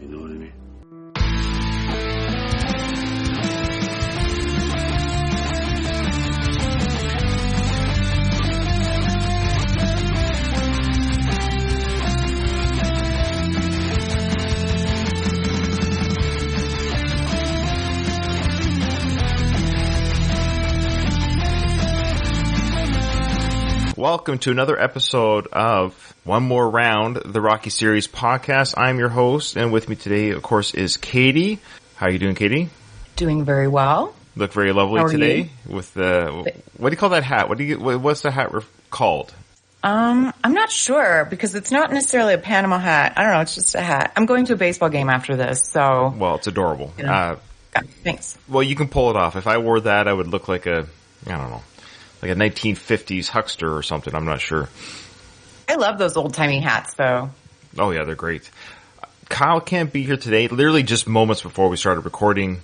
You know what I mean? Welcome to another episode of One More Round, the Rocky Series podcast. I'm your host, and with me today, of course, is Katie. How are you doing, Katie? Doing very well. Look very lovely today you? with the. What do you call that hat? What's the hat called? I'm not sure because it's not necessarily a Panama hat. I don't know. It's just a hat. I'm going to a baseball game after this, so. Well, it's adorable. You know, thanks. Well, you can pull it off. If I wore that, I would look like I don't know. Like a 1950s huckster or something. I'm not sure. I love those old-timey hats, though. Oh, yeah, they're great. Kyle can't be here today. Literally just moments before we started recording,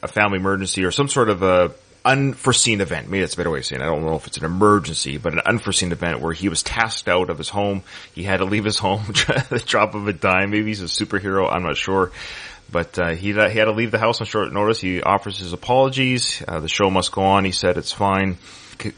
a family emergency or some sort of a unforeseen event. Maybe that's a better way of saying it. I don't know if it's an emergency, but an unforeseen event where he was tasked out of his home. He had to leave his home at the drop of a dime. Maybe he's a superhero. I'm not sure. But he had to leave the house on short notice. He offers his apologies. The show must go on. He said it's fine.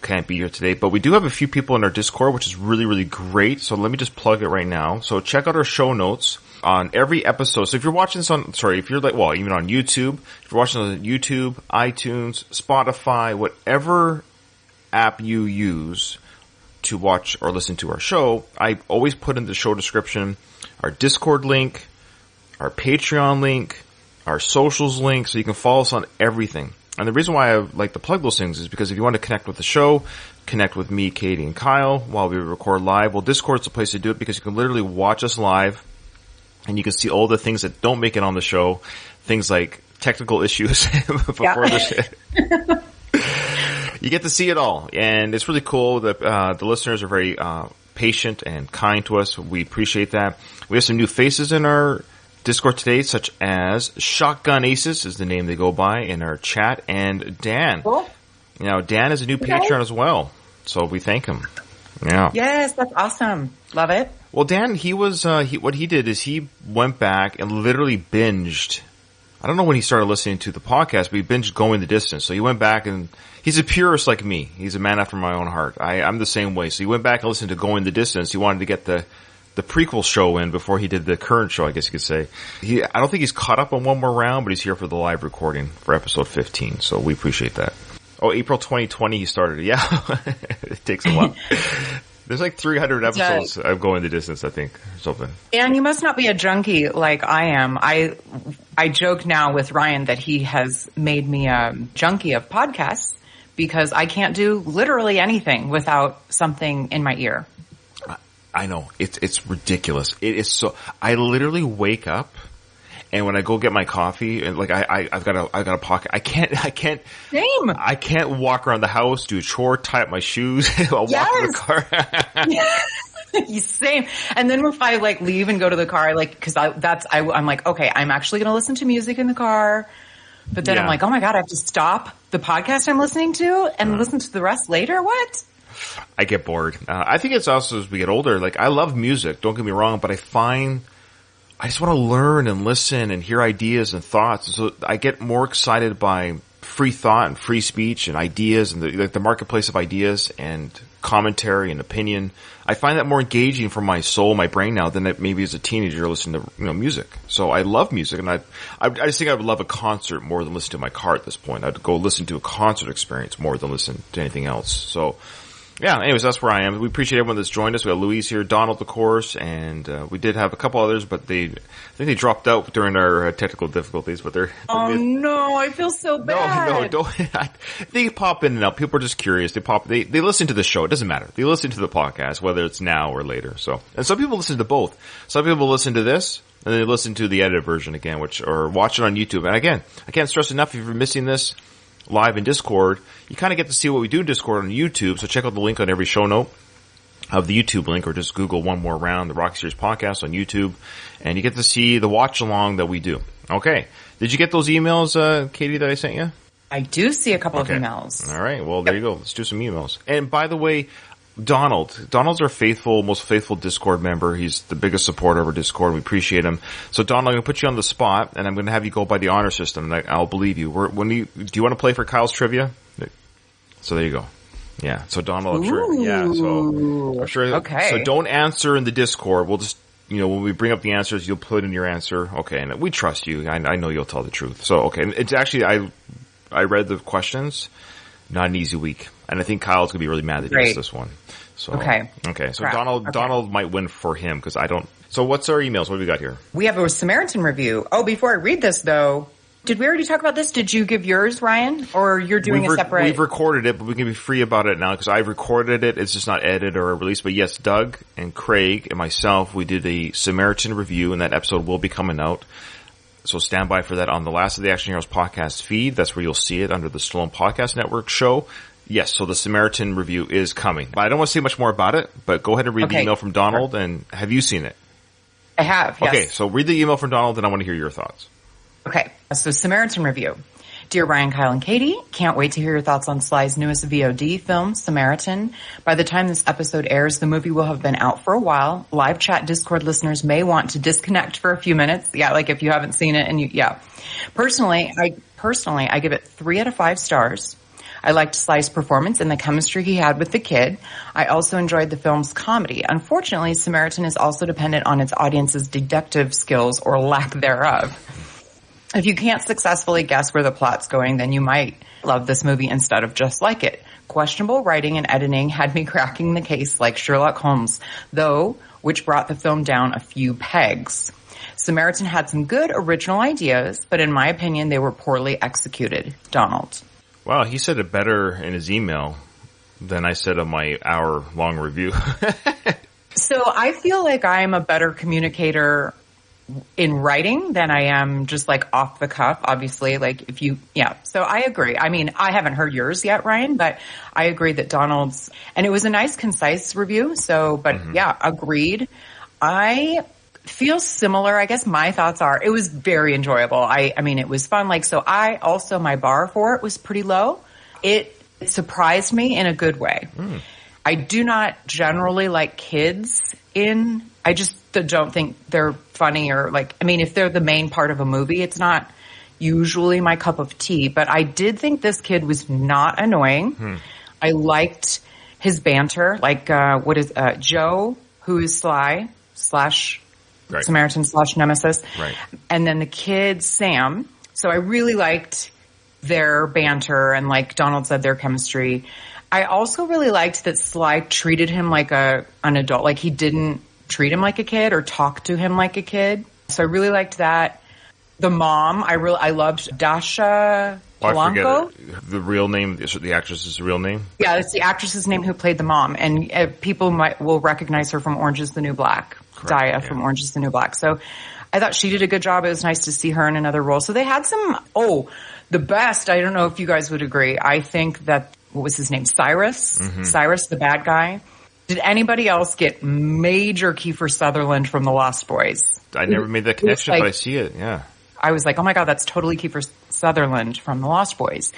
Can't be here today, but we do have a few people in our Discord, which is really, really great. So let me just plug it right now. So check out our show notes on every episode. So if you're watching this even on YouTube, if you're watching this on YouTube, iTunes, Spotify, whatever app you use to watch or listen to our show, I always put in the show description our Discord link, our Patreon link, our socials link, so you can follow us on everything. And the reason why I like to plug those things is because if you want to connect with the show, connect with me, Katie, and Kyle while we record live, well, Discord's the place to do it because you can literally watch us live and you can see all the things that don't make it on the show, things like technical issues before the show. You get to see it all, and it's really cool that the listeners are very patient and kind to us. We appreciate that. We have some new faces in our Discord today, such as Shotgun Aces is the name they go by in our chat, and Dan. Cool. Now, Dan is a new Patreon as well, so we thank him. Yeah. Yes, that's awesome. Love it. Well, Dan, what he did is he went back and literally binged. I don't know when he started listening to the podcast, but he binged Going the Distance. So he went back and he's a purist like me. He's a man after my own heart. I'm the same way. So he went back and listened to Going the Distance. He wanted to get the prequel show in before he did the current show, I guess you could say. I don't think he's caught up on One More Round, but he's here for the live recording for episode 15, so we appreciate that. Oh, April 2020 he started it. Yeah. It takes a while. There's like 300 episodes of Going the Distance, I think, or something. And you must not be a junkie like I am. I joke now with Ryan that he has made me a junkie of podcasts because I can't do literally anything without something in my ear. I know. It's ridiculous. It is so, I literally wake up and when I go get my coffee and like I've got a pocket. I can't. Same. I can't walk around the house, do a chore, tie up my shoes. I'll walk to the car. Same. And then if I like leave and go to the car, like, cause I'm like, okay, I'm actually going to listen to music in the car. But then I'm like, oh my God, I have to stop the podcast I'm listening to and listen to the rest later. What? I get bored. I think it's also as we get older, like I love music, don't get me wrong, but I find I just want to learn and listen and hear ideas and thoughts. So I get more excited by free thought and free speech and ideas and the marketplace of ideas and commentary and opinion. I find that more engaging for my soul, my brain now than it maybe as a teenager listening to, music. So I love music and I just think I would love a concert more than listen to my car at this point. I'd go listen to a concert experience more than listen to anything else. So yeah, anyways, that's where I am. We appreciate everyone that's joined us. We got Louise here, Donald, of course, and we did have a couple others, but I think they dropped out during our technical difficulties. But they're no, I feel so bad. No, don't. They pop in and out. People are just curious. They listen to the show. It doesn't matter. They listen to the podcast, whether it's now or later. So, and some people listen to both. Some people listen to this and they listen to the edited version again, or watch it on YouTube. And again, I can't stress enough if you're missing this live in Discord, you kind of get to see what we do in Discord on YouTube. So check out the link on every show note of the YouTube link, or just Google One More Round, the Rocky Series podcast on YouTube, and you get to see the watch along that we do. Okay. Did you get those emails, Katie, that I sent you? I do see a couple of emails. All right. Well, there you go. Let's do some emails. And by the way, Donald's our most faithful Discord member. He's the biggest supporter of our Discord. We appreciate him. So Donald, I'm going to put you on the spot, and I'm going to have you go by the honor system, and I'll believe you. Do you want to play for Kyle's trivia? So there you go. Yeah. So Donald, I'm sure. Yeah. So I'm sure. Okay. So don't answer in the Discord. We'll just, when we bring up the answers, you'll put in your answer. Okay. And we trust you. I know you'll tell the truth. So, okay. It's actually, I read the questions. Not an easy week. And I think Kyle's going to be really mad that he missed this one. So, okay. So Donald might win for him because I don't. So what's our emails? What do we got here? We have a Samaritan review. Oh, before I read this though, did we already talk about this? Did you give yours, Ryan? Or you're doing a separate? We've recorded it, but we can be free about it now because I've recorded it. It's just not edited or released. But yes, Doug and Craig and myself, we did a Samaritan review, and that episode will be coming out. So stand by for that on the Last of the Action Heroes podcast feed. That's where you'll see it under the Stallone Podcast Network show. Yes, so the Samaritan review is coming. But I don't want to say much more about it, but go ahead and read the email from Donald. And have you seen it? I have, yes. Okay, so read the email from Donald, and I want to hear your thoughts. Okay, so Samaritan review. Dear Ryan, Kyle, and Katie, can't wait to hear your thoughts on Sly's newest VOD film, Samaritan. By the time this episode airs, the movie will have been out for a while. Live chat Discord listeners may want to disconnect for a few minutes. Yeah, like if you haven't seen it and Personally, I give it 3 out of 5 stars. I liked Sly's performance and the chemistry he had with the kid. I also enjoyed the film's comedy. Unfortunately, Samaritan is also dependent on its audience's deductive skills or lack thereof. If you can't successfully guess where the plot's going, then you might love this movie instead of just like it. Questionable writing and editing had me cracking the case like Sherlock Holmes, which brought the film down a few pegs. Samaritan had some good original ideas, but in my opinion, they were poorly executed. Donald. Wow, he said it better in his email than I said on my hour-long review. So I feel like I'm a better communicator in writing than I am just like off the cuff, obviously. So I agree. I mean, I haven't heard yours yet, Ryan, but I agree that Donald's, and it was a nice, concise review. Agreed. I feel similar. I guess my thoughts are it was very enjoyable. I mean, it was fun. My bar for it was pretty low. It surprised me in a good way. I do not generally like kids I just don't think they're funny if they're the main part of a movie, it's not usually my cup of tea, but I did think this kid was not annoying. I liked his banter, Joe, who is Sly / Samaritan / Nemesis. Right. And then the kid, Sam. So I really liked their banter and like Donald said, their chemistry. I also really liked that Sly treated him like an adult. Like he didn't treat him like a kid or talk to him like a kid. So I really liked that. The mom, I loved Dasha Polanco. I forget the real name, the actress's real name? Yeah, it's the actress's name who played the mom. And people will recognize her from Orange is the New Black. Daya from Orange is the New Black. So I thought she did a good job. It was nice to see her in another role. So they had the best, I don't know if you guys would agree. I think that, what was his name? Cyrus? Mm-hmm. Cyrus, the bad guy. Did anybody else get major Kiefer Sutherland from The Lost Boys? I never made that connection, but I see it, yeah. I was like, oh my God, that's totally Kiefer Sutherland from The Lost Boys.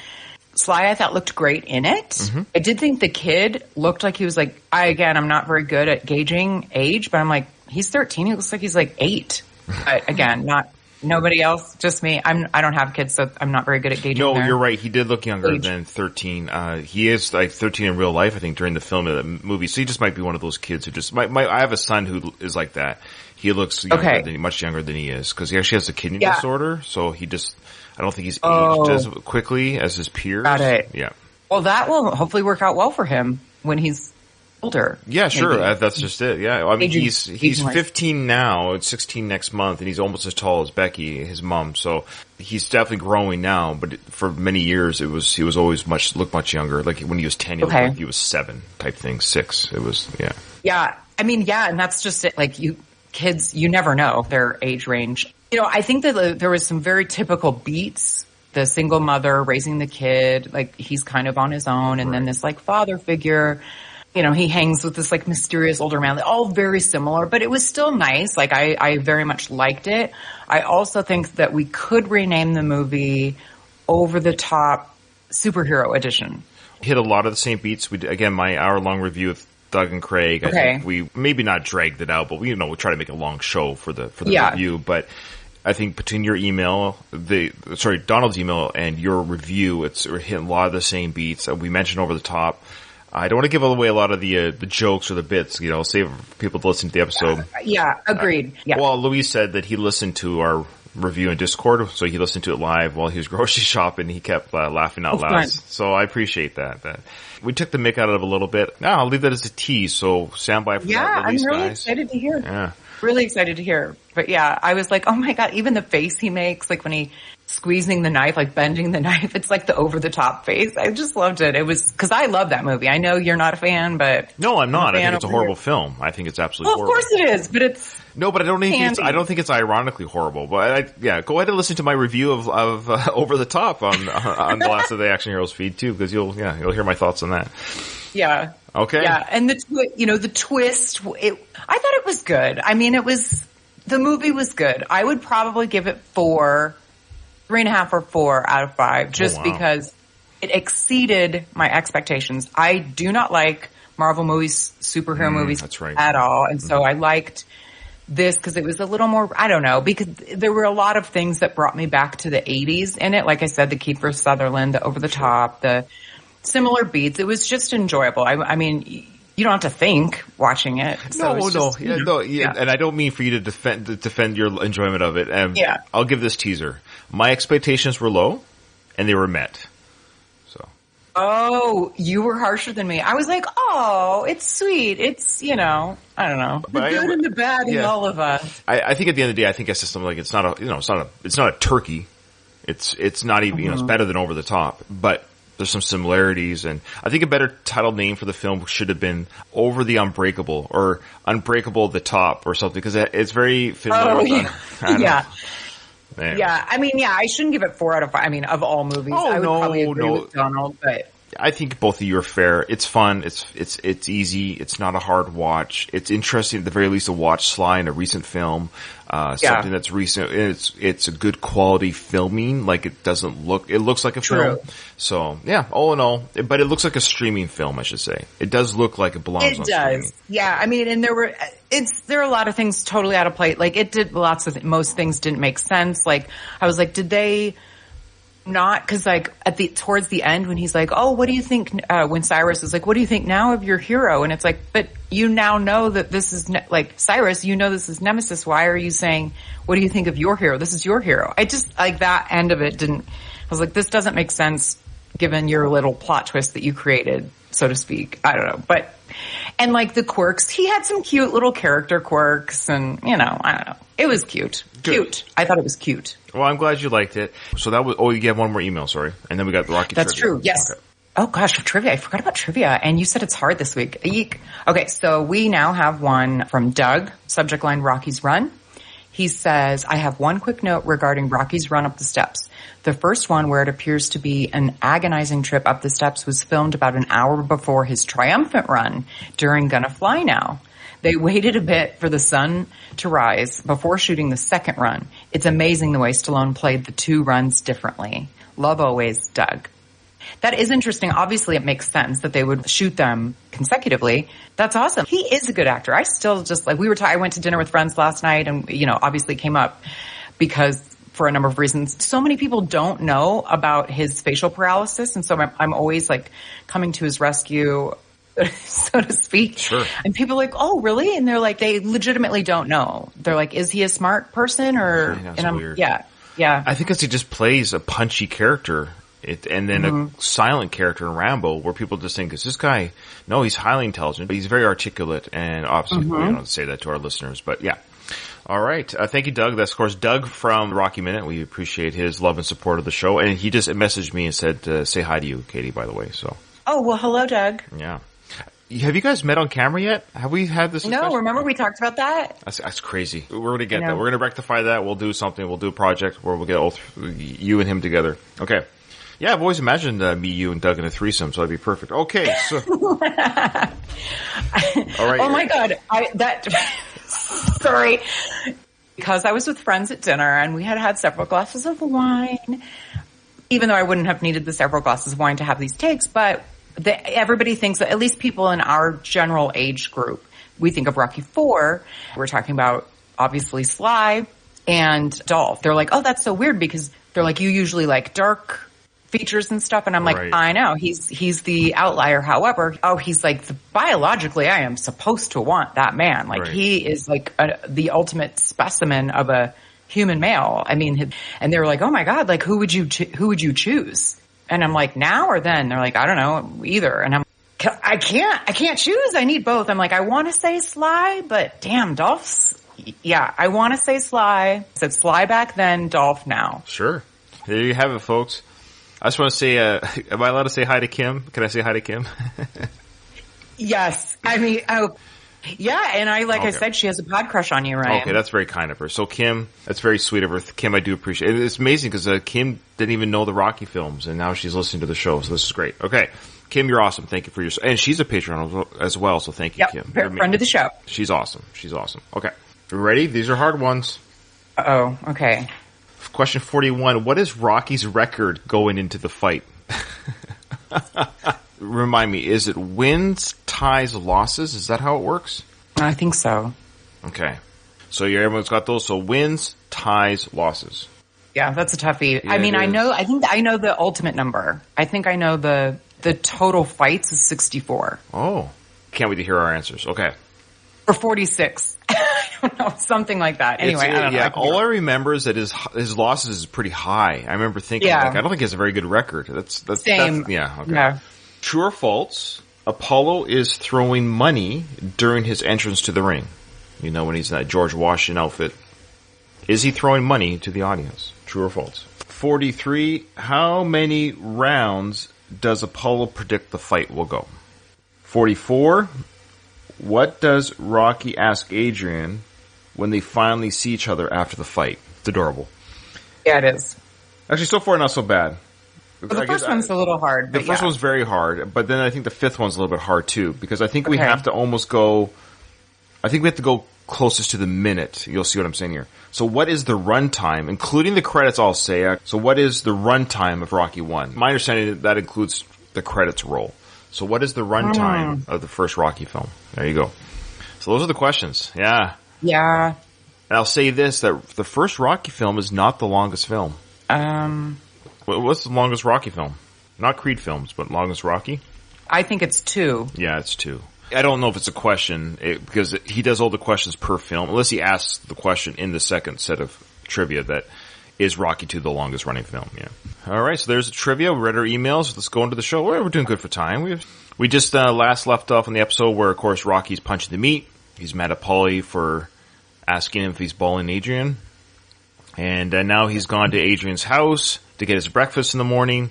Sly, I thought, looked great in it. Mm-hmm. I did think the kid looked like he was I'm not very good at gauging age, but I'm like, he's 13. He looks like he's 8. But again, not nobody else, just me. I don't have kids, so I'm not very good at gauging. No, you're right. He did look younger than 13. He is 13 in real life, I think, during the film of the movie. So he just might be one of those kids who just I have a son who is like that. He looks much younger than he is because he actually has a kidney disorder. So I don't think he's aged as quickly as his peers. Got it. Yeah. Well, that will hopefully work out well for him when he's older. Yeah, sure. That's just it. Yeah. I mean, he's 15 now. It's 16 next month, and he's almost as tall as Becky, his mom. So he's definitely growing now. But for many years, he was always looked much younger. Like when he was 10, he looked like he was 7 type thing, 6. It was Yeah. I mean, and that's just it. Like kids, you never know their age range. I think that there was some very typical beats. The single mother raising the kid, he's kind of on his own, and then this father figure. He hangs with this mysterious older man. All very similar, but it was still nice. I very much liked it. I also think that we could rename the movie Over the Top Superhero Edition. Hit a lot of the same beats. Again, my hour-long review Doug and Craig. I Okay. think we maybe not dragged it out, but we try to make a long show for the Yeah. review. But I think between your email, Donald's email and your review, we're hitting a lot of the same beats. We mentioned Over the Top. I don't want to give away a lot of the jokes or the bits, save people to listen to the episode. Yeah, agreed. Yeah. Well, Luis said that he listened to our review in Discord, so he listened to it live while he was grocery shopping. He kept laughing out loud. Fun. So I appreciate that. We took the mick out of it a little bit. Now I'll leave that as a tease, so stand by for that, I'm Luis, really guys. excited to hear. Yeah. Really excited to hear. But yeah, I was like, oh my God, even the face he makes, like when he squeezing the knife, like bending the knife, it's like the over the top face. I just loved it. It was, cause I love that movie. I know you're not a fan, but. No, I'm not. I think it's a over horrible here. film. I think it's absolutely Well, of horrible. course it is, but it's, No, but I don't Candy. think it's ironically horrible. But go ahead and listen to my review of Over the Top on the Last of the Action Heroes feed too, because you'll hear my thoughts on that. yeah. Okay. Yeah. And the twist, I thought it was good. I mean, the movie was good. I would probably give it 3.5 or 4 out of 5, just wow. because it exceeded my expectations. I do not like Marvel movies, superhero movies that's right. at all. And so I liked this because it was a little more, I don't know, because there were a lot of things that brought me back to the 80s in it. Like I said, the Kiefer Sutherland, the Over the Top, the similar beats. It was just enjoyable. I mean, you don't have to think watching it. So it's just, And I don't mean for you to defend your enjoyment of it. Yeah. I'll give this teaser. My expectations were low, and they were met. So. Oh, you were harsher than me. I was like, oh, it's sweet. It's, I don't know. The But good and the bad in all of us. I think at the end of the day, I think it's just something like it's not a turkey. It's not even it's better than Over the Top, but there's some similarities, and I think a better title name for the film should have been Over the Unbreakable or Unbreakable the Top or something, because it's very familiar with yeah. Man. Yeah, I mean, I shouldn't give it 4 out of 5. I mean, of all movies, I would probably agree with Donald, but I think both of you are fair. It's fun. It's easy. It's not a hard watch. It's interesting at the very least to watch Sly in a recent film. Something that's recent. It's a good quality filming. Like it looks like a film. So yeah, all in all, but it looks like a streaming film, I should say. It does look like it belongs on streaming. It does. Yeah. I mean, and there are a lot of things totally out of place. Like most things didn't make sense. Like I was like, did they not? Cause like towards the end when he's like, oh, what do you think, when Cyrus is like, what do you think now of your hero? And it's like, but you now know that this is Cyrus, this is Nemesis. Why are you saying, what do you think of your hero? This is your hero. I just like that end of it I was like, this doesn't make sense given your little plot twist that you created, so to speak. I don't know. And like the quirks, he had some cute little character quirks and, I don't know. It was cute. Good. Cute. I thought it was cute. Well, I'm glad you liked it. So that was, you have one more email, sorry. And then we got the Rocky That's trivia. true. Yes. Okay. Oh gosh, trivia. I forgot about trivia. And you said it's hard this week. Eek. Okay. So we now have one from Doug, subject line Rocky's Run. He says, I have one quick note regarding Rocky's run up the steps. The first one, where it appears to be an agonizing trip up the steps, was filmed about an hour before his triumphant run during Gonna Fly Now. They waited a bit for the sun to rise before shooting the second run. It's amazing the way Stallone played the 2 runs differently. Love always, Doug. That is interesting. Obviously, it makes sense that they would shoot them consecutively. That's awesome. He is a good actor. I still just like I went to dinner with friends last night, and obviously came up because for a number of reasons. So many people don't know about his facial paralysis, and so I'm always like coming to his rescue, so to speak. Sure. And people are like, oh, really? And they're like, they legitimately don't know. They're like, is he a smart person or? That's weird. Yeah. I think because he just plays a punchy character. And then a silent character in Rambo, where people just think, is this guy? No, he's highly intelligent, but he's very articulate, and obviously we don't say that to our listeners, but yeah. All right. Thank you, Doug. That's, of course, Doug from Rocky Minute. We appreciate his love and support of the show, and he just messaged me and said, say hi to you, Katie, by the way, so. Oh, well, hello, Doug. Yeah. Have you guys met on camera yet? Have we had this discussion? No, remember we talked about that? That's crazy. We're going to get that. We're going to rectify that. We'll do something. We'll do a project where we'll get you and him together. Okay. Yeah, I've always imagined me, you, and Doug in a threesome, so that'd be perfect. Okay, so. All right. Oh my God. Sorry. Because I was with friends at dinner and we had several glasses of wine, even though I wouldn't have needed the several glasses of wine to have these takes, but everybody thinks, at least people in our general age group, we think of Rocky IV. We're talking about obviously Sly and Dolph. They're like, oh, that's so weird because they're like, you usually like dark features and stuff. And I'm like, Right. I know he's the outlier. However, he's like biologically, I am supposed to want that man. Like Right. he is like the ultimate specimen of a human male. I mean, and they were like, oh my God, like who would you choose? And I'm like, now or then? They're like, I don't know, either. And I can't choose. I need both. I'm like, I want to say Sly, but damn, Dolph's, yeah, I want to say Sly. I said Sly back then, Dolph now. Sure. There you have it, folks. I just want to say, am I allowed to say hi to Kim? Can I say hi to Kim? Yes. I mean, yeah. And I said, she has a pod crush on you, Ryan. Okay, that's very kind of her. So Kim, that's very sweet of her. Kim, I do appreciate it. It's amazing because Kim didn't even know the Rocky films, and now she's listening to the show, so this is great. Okay, Kim, you're awesome. Thank you for and she's a patron as well, so thank you, Yep, Kim. friend of the show. She's awesome. She's awesome. Okay, you ready? These are hard ones. Oh, okay. Question 41. What is Rocky's record going into the fight? Remind me, is it wins, ties, losses? Is that how it works? I think so. Okay. So everyone's got those. So wins, ties, losses. Yeah, that's a toughie. Yeah, I mean, it I is. think I know the ultimate number. I think I know the total fights is 64. Oh. Can't wait to hear our answers. Okay. Or 46. I don't know, something like that. Anyway, I don't know. Yeah, all I remember is that his losses is pretty high. I remember thinking, Yeah. like, I don't think he has a very good record. That's Same. yeah, okay. Yeah. True or false, Apollo is throwing money during his entrance to the ring. You know, when he's in that George Washington outfit. Is he throwing money to the audience? True or false? 43, how many rounds does Apollo predict the fight will go? 44, what does Rocky ask Adrian when they finally see each other after the fight? It's adorable. Yeah, it is. Actually, so far, not so bad. Well, the first one's a little hard. The But first yeah. one's very hard, but then I think the fifth one's a little bit hard too, because I think we Okay. have to almost go, I think we have to go closest to the minute. You'll see what I'm saying here. So what is the runtime, including the credits, I'll say, so what is the runtime of Rocky 1? My understanding is that includes the credits roll. So what is the runtime of the first Rocky film? There you go. So those are the questions. Yeah. Yeah. And I'll say this, that the first Rocky film is not the longest film. What's the longest Rocky film? Not Creed films, but longest Rocky? I think it's 2. Yeah, it's 2. I don't know if it's a question, because he does all the questions per film, unless he asks the question in the second set of trivia that is Rocky 2 the longest running film, yeah. Alright, so there's the trivia. We read our emails. Let's go into the show. We're doing good for time. We just last left off on the episode where, of course, Rocky's punching the meat. He's mad at Paulie for asking him if he's balling Adrian. And now he's gone to Adrian's house to get his breakfast in the morning.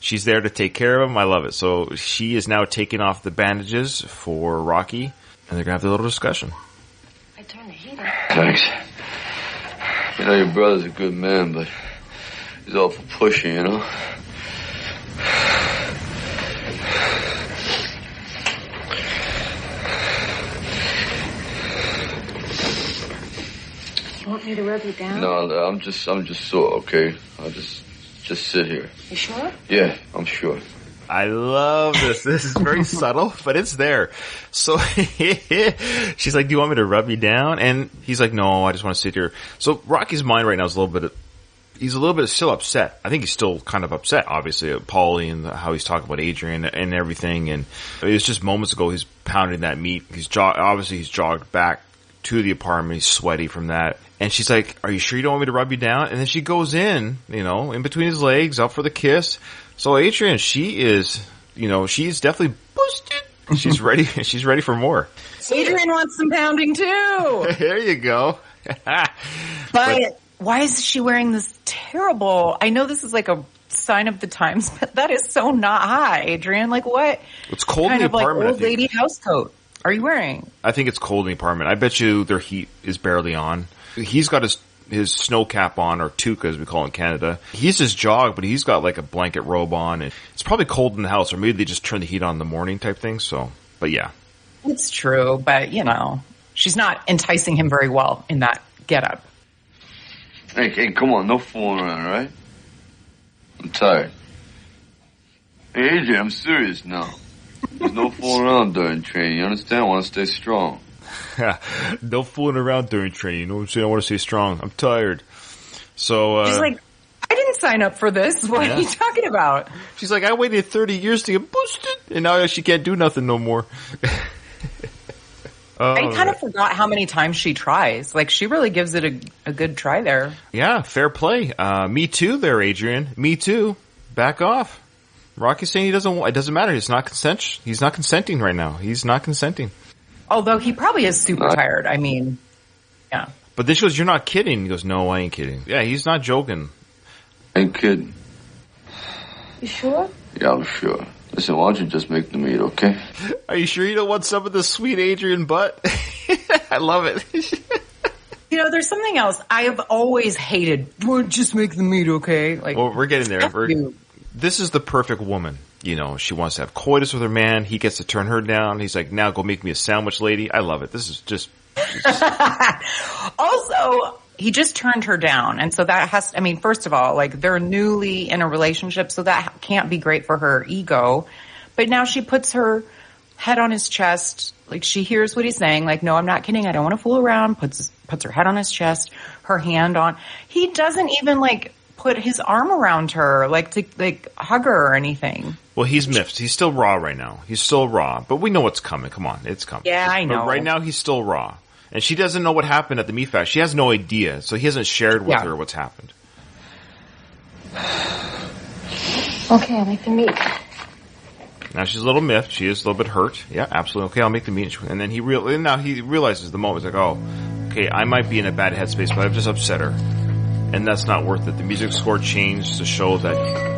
She's there to take care of him. I love it. So she is now taking off the bandages for Rocky, and they're going to have a little discussion. I turned the heat on. Thanks. You know, your brother's a good man, but he's awful pushy, you know? You want me to rub you down? No, I'm just sore, okay? I'll just sit here. You sure? Yeah, I'm sure. I love this. This is very subtle, but it's there. So she's like, do you want me to rub you down? And he's like, no, I just want to sit here. So Rocky's mind right now is he's a little bit still upset. I think he's still kind of upset, obviously, at Paulie and how he's talking about Adrian and everything. And it was just moments ago he's pounding that meat. He's jogged back to the apartment. He's sweaty from that. And she's like, are you sure you don't want me to rub you down? And then she goes in between his legs, up for the kiss. So Adrian, she's definitely boosted. She's ready. She's ready for more. Adrian wants some pounding too. There you go. But why is she wearing this terrible? I know this is like a sign of the times, but that is so not hot, Adrian. Like what? It's cold kind in the of apartment. like old lady house coat are you wearing? I think it's cold in the apartment. I bet you their heat is barely on. He's got his snow cap on, or toque as we call it in Canada. He's just jogged, but he's got like a blanket robe on, and it's probably cold in the house, or maybe they just turn the heat on in the morning type thing. So, but yeah. It's true, but she's not enticing him very well in that getup. Hey, come on, no fooling around, all right? I'm tired. Hey, Adrian, I'm serious now. There's no fooling around during training. You understand? I want to stay strong. No fooling around during training. You know what I'm saying? I want to stay strong. I'm tired. So, She's like, I didn't sign up for this. What are you talking about? she's like, I waited 30 years to get boosted, and now she can't do nothing no more. I kind of forgot how many times she tries. Like, she really gives it a good try there. Yeah, fair play. Me too there, Adrian. Me too. Back off. Rocky's saying he doesn't want, it doesn't matter. He's not consenting right now. He's not consenting. Although he probably is super tired. I mean, yeah. But then she goes, you're not kidding. He goes, no, I ain't kidding. Yeah, he's not joking. Ain't kidding. You sure? Yeah, I'm sure. Listen, why don't you just make the meat, okay? Are you sure you don't want some of the sweet Adrian butt? I love it. You know, there's something else I have always hated. Well, just make the meat, okay? Like, Well, we're getting there. This is the perfect woman. You know, she wants to have coitus with her man. He gets to turn her down. He's like, now go make me a sandwich, lady. I love it. This is just... Also, he just turned her down. And so that has, I mean, first of all, like, they're newly in a relationship, so that can't be great for her ego. But now she puts her head on his chest. Like, she hears what he's saying. Like, no, I'm not kidding. I don't want to fool around. Puts her head on his chest, her hand on. He doesn't even, like, put his arm around her, like, to, like, hug her or anything. Well, he's miffed. He's still raw right now. He's still raw. But we know what's coming. Come on. It's coming. Yeah, I know. But right now, he's still raw. And she doesn't know what happened at the meat fest. She has no idea. So he hasn't shared with her what's happened. Okay, I'll make the meat. Now she's a little miffed. She is a little bit hurt. Yeah, absolutely. Okay, I'll make the meat. And then now he realizes the moment. He's like, oh, okay, I might be in a bad headspace, but I've just upset her. And that's not worth it. The music score changed to show that...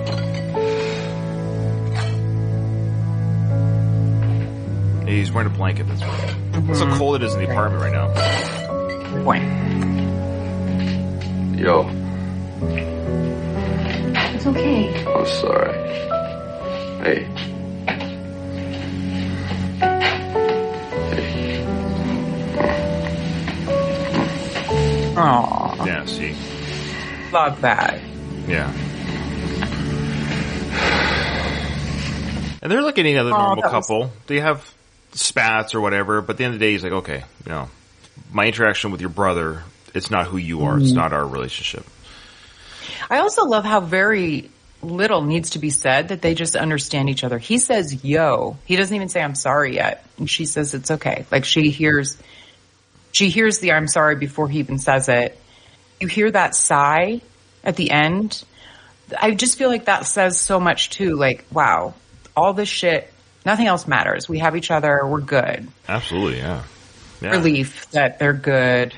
He's wearing a blanket, that's right. That's how cold it is in the apartment right now. Good point. Yo, It's okay. I'm sorry. Hey. Aw, Yeah, see. love that. Yeah. And they're like any other normal couple. They have spats or whatever, but at the end of the day, he's like, okay, you know, my interaction with your brother, it's not who you are. It's not our relationship. I also love how very little needs to be said, that they just understand each other. He says, yo. He doesn't even say, I'm sorry yet. And she says, it's okay. Like, she hears the I'm sorry before he even says it. You hear that sigh at the end. I just feel like that says so much too. Like, wow, all this shit, nothing else matters. We have each other. We're good. Absolutely, yeah. Relief that they're good.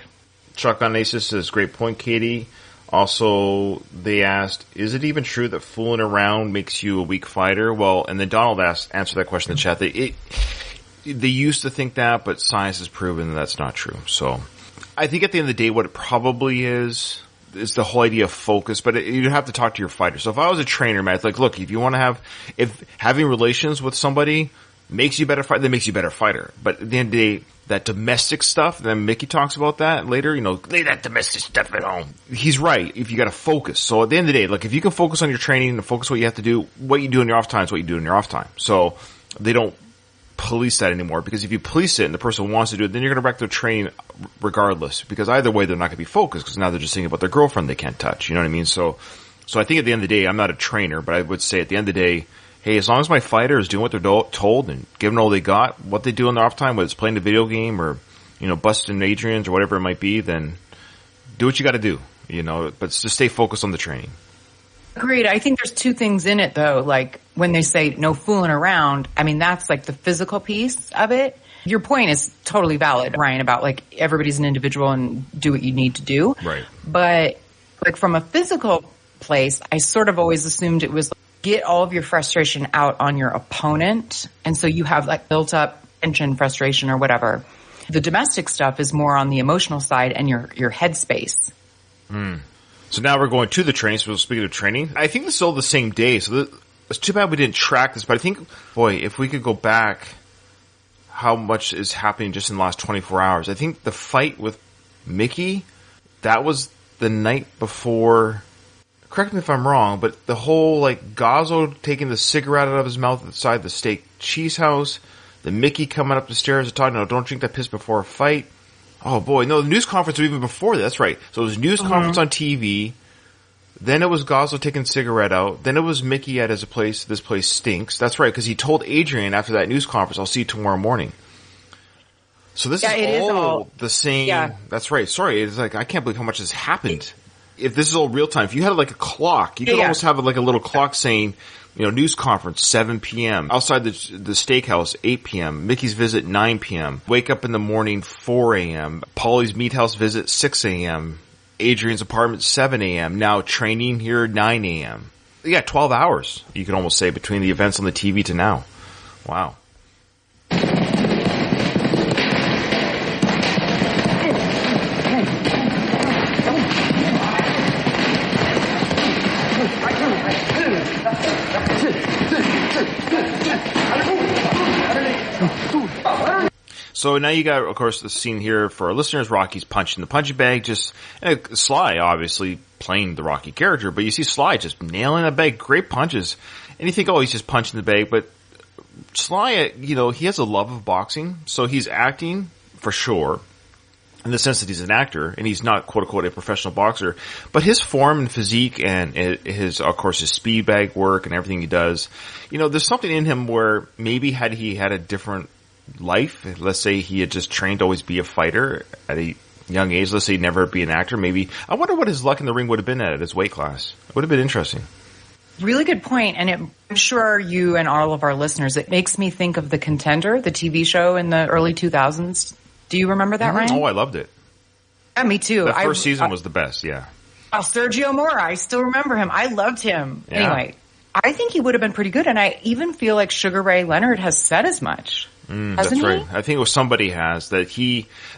Chuck on Aces says, great point, Katie. Also, they asked, is it even true that fooling around makes you a weak fighter? Well, and then Donald answered that question in the chat. They used to think that, but science has proven that that's not true. So, I think at the end of the day, what it probably is the whole idea of focus, but you have to talk to your fighter. So if I was a trainer, man, it's like, look, if you want to if having relations with somebody makes you a better fighter, that makes you a better fighter. But at the end of the day, that domestic stuff, then Mickey talks about that later, you know, lay that domestic stuff at home. He's right, if you gotta focus. So at the end of the day, like, if you can focus on your training and focus what you have to do, what you do in your off time is what you do in your off time. So they don't police that anymore, because if you police it and the person wants to do it, then you're going to wreck their training regardless, because either way they're not going to be focused, because now they're just thinking about their girlfriend they can't touch. You know what I mean? So I think at the end of the day, I'm not a trainer, but I would say at the end of the day, hey, as long as my fighter is doing what they're told and giving all they got, what they do in their off time, whether it's playing a video game or, you know, busting Adrian's or whatever it might be, then do what you got to do, you know, but just stay focused on the training. Agreed. I think there's two things in it though. Like, when they say no fooling around, I mean, that's like the physical piece of it. Your point is totally valid, Ryan, about like everybody's an individual and do what you need to do. Right. But like from a physical place, I sort of always assumed it was get all of your frustration out on your opponent. And so you have like built up tension, frustration or whatever. The domestic stuff is more on the emotional side and your headspace. So now we're going to the training. So speaking of training, I think this is all the same day. So it's too bad we didn't track this, but I think, boy, if we could go back, how much is happening just in the last 24 hours. I think the fight with Mickey, that was the night before correct me if I'm wrong, but the whole, like, Gazzo taking the cigarette out of his mouth outside the steak cheese house, the Mickey coming up the stairs and talking, no, don't drink that piss before a fight. Oh boy, no, the news conference was even before that. That's right. So it was news conference on TV. Then it was Gazzo taking cigarette out. Then it was Mickey at his place. This place stinks. That's right, because he told Adrian after that news conference, I'll see you tomorrow morning. So this is all the same. Yeah. That's right. Sorry, it's like, I can't believe how much has happened. If this is all real time, if you had like a clock, you could almost have like a little clock saying, you know, news conference, 7 p.m. Outside the steakhouse, 8 p.m. Mickey's visit, 9 p.m. Wake up in the morning, 4 a.m. Polly's Meat House visit, 6 a.m. Adrian's apartment, 7 a.m. Now training here, 9 a.m. Yeah, 12 hours, you could almost say, between the events on the TV to now. Wow. So now you got, of course, the scene here for our listeners. Rocky's punching the punching bag, and Sly obviously playing the Rocky character, but you see Sly just nailing a bag, great punches. And you think, oh, he's just punching the bag, but Sly, you know, he has a love of boxing, so he's acting for sure, in the sense that he's an actor, and he's not, quote unquote, a professional boxer, but his form and physique and his, of course, his speed bag work and everything he does, you know, there's something in him where maybe had he had a different life, let's say he had just trained to always be a fighter at a young age, let's say never be an actor, maybe, I wonder what his luck in the ring would have been at his weight class. It would have been interesting. Really good point. And I'm sure you and all of our listeners, it makes me think of The Contender, the TV show in the early 2000s. Do you remember that, Ryan? Oh, I loved it. Yeah, me too. The first season was the best, yeah. Oh, Sergio Mora, I still remember him. I loved him. Yeah. Anyway, I think he would have been pretty good, and I even feel like Sugar Ray Leonard has said as much. That's right. I think it was somebody has that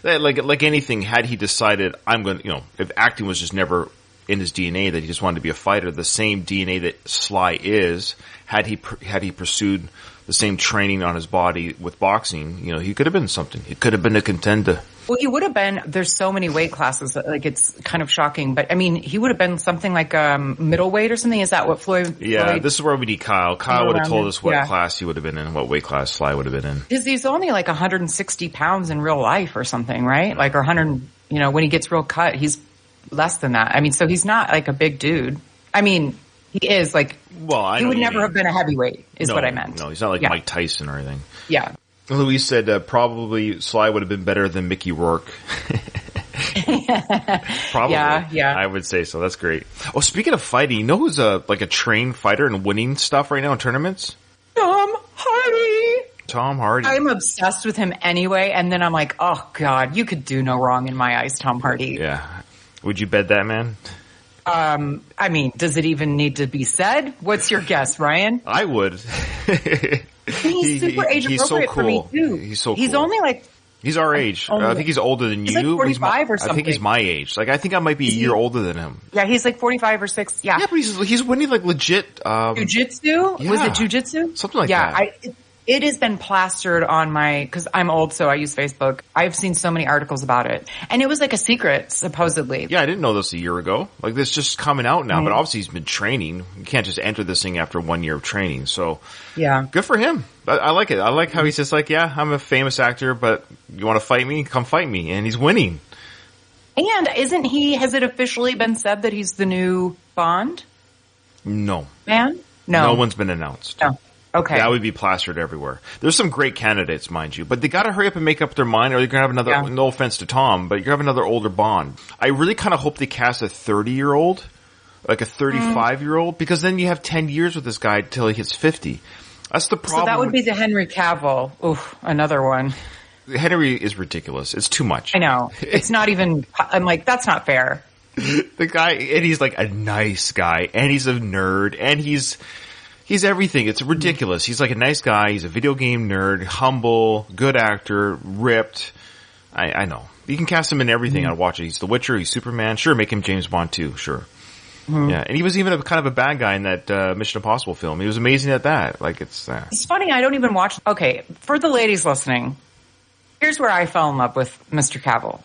like anything, had he decided I'm going to, you know, if acting was just never in his DNA, that he just wanted to be a fighter, the same DNA that Sly is, had he pursued the same training on his body with boxing, you know, he could have been something. He could have been a contender. Well, he would have been, there's so many weight classes, like it's kind of shocking, but I mean, he would have been something like middleweight or something. Is that what Floyd? This is where we need Kyle. Kyle would have told us what class he would have been in, what weight class Sly would have been in. Because he's only like 160 pounds in real life or something, right? Like, or 100, you know, when he gets real cut, he's less than that. I mean, so he's not like a big dude. I mean, he is like, he would never have been a heavybweight, is what I meant. No, he's not like Mike Tyson or anything. Yeah. Louise said probably Sly would have been better than Mickey Rourke. Probably. Yeah. I would say so. That's great. Oh, speaking of fighting, you know who's like a trained fighter and winning stuff right now in tournaments? Tom Hardy. Tom Hardy. I'm obsessed with him anyway, and then I'm like, oh God, you could do no wrong in my eyes, Tom Hardy. Yeah. Would you bet that, man? I mean, does it even need to be said? What's your guess, Ryan? I would. He's super age appropriate so cool. for me too. He's so cool. He's only like, he's our age. I think he's older than he's you. Like 45 or something. I think he's my age. Like, I think I might be a year older than him. Yeah, he's like 45 or 6. Yeah. Yeah, but he's winning like legit. Jiu-jitsu? Yeah. Was it jiu-jitsu? Something like that. Yeah, it has been plastered on because I'm old, so I use Facebook. I've seen so many articles about it. And it was like a secret, supposedly. Yeah, I didn't know this a year ago. Like, this just coming out now, but obviously he's been training. You can't just enter this thing after 1 year of training. So, yeah. Good for him. I like it. I like how he's just like, yeah, I'm a famous actor, but you want to fight me? Come fight me. And he's winning. And has it officially been said that he's the new Bond? No. Man? No. No one's been announced. No. Okay. That would be plastered everywhere. There's some great candidates, mind you, but they gotta hurry up and make up their mind or you're gonna have another, no offense to Tom, but you're gonna have another older Bond. I really kinda hope they cast a 30-year-old, like a 35-year-old, because then you have 10 years with this guy till he hits 50. That's the problem. So that would be the Henry Cavill. Oof, another one. Henry is ridiculous. It's too much. I know. It's not even, I'm like, that's not fair. The guy, and he's like a nice guy, and he's a nerd, and he's everything. It's ridiculous. He's like a nice guy. He's a video game nerd, humble, good actor, ripped. I know. You can cast him in everything. I'd watch it. He's The Witcher. He's Superman. Sure, make him James Bond too. Sure. Yeah, and he was even kind of a bad guy in that Mission Impossible film. He was amazing at that. Like, it's funny. I don't even watch. Okay, for the ladies listening, here's where I fell in love with Mr. Cavill.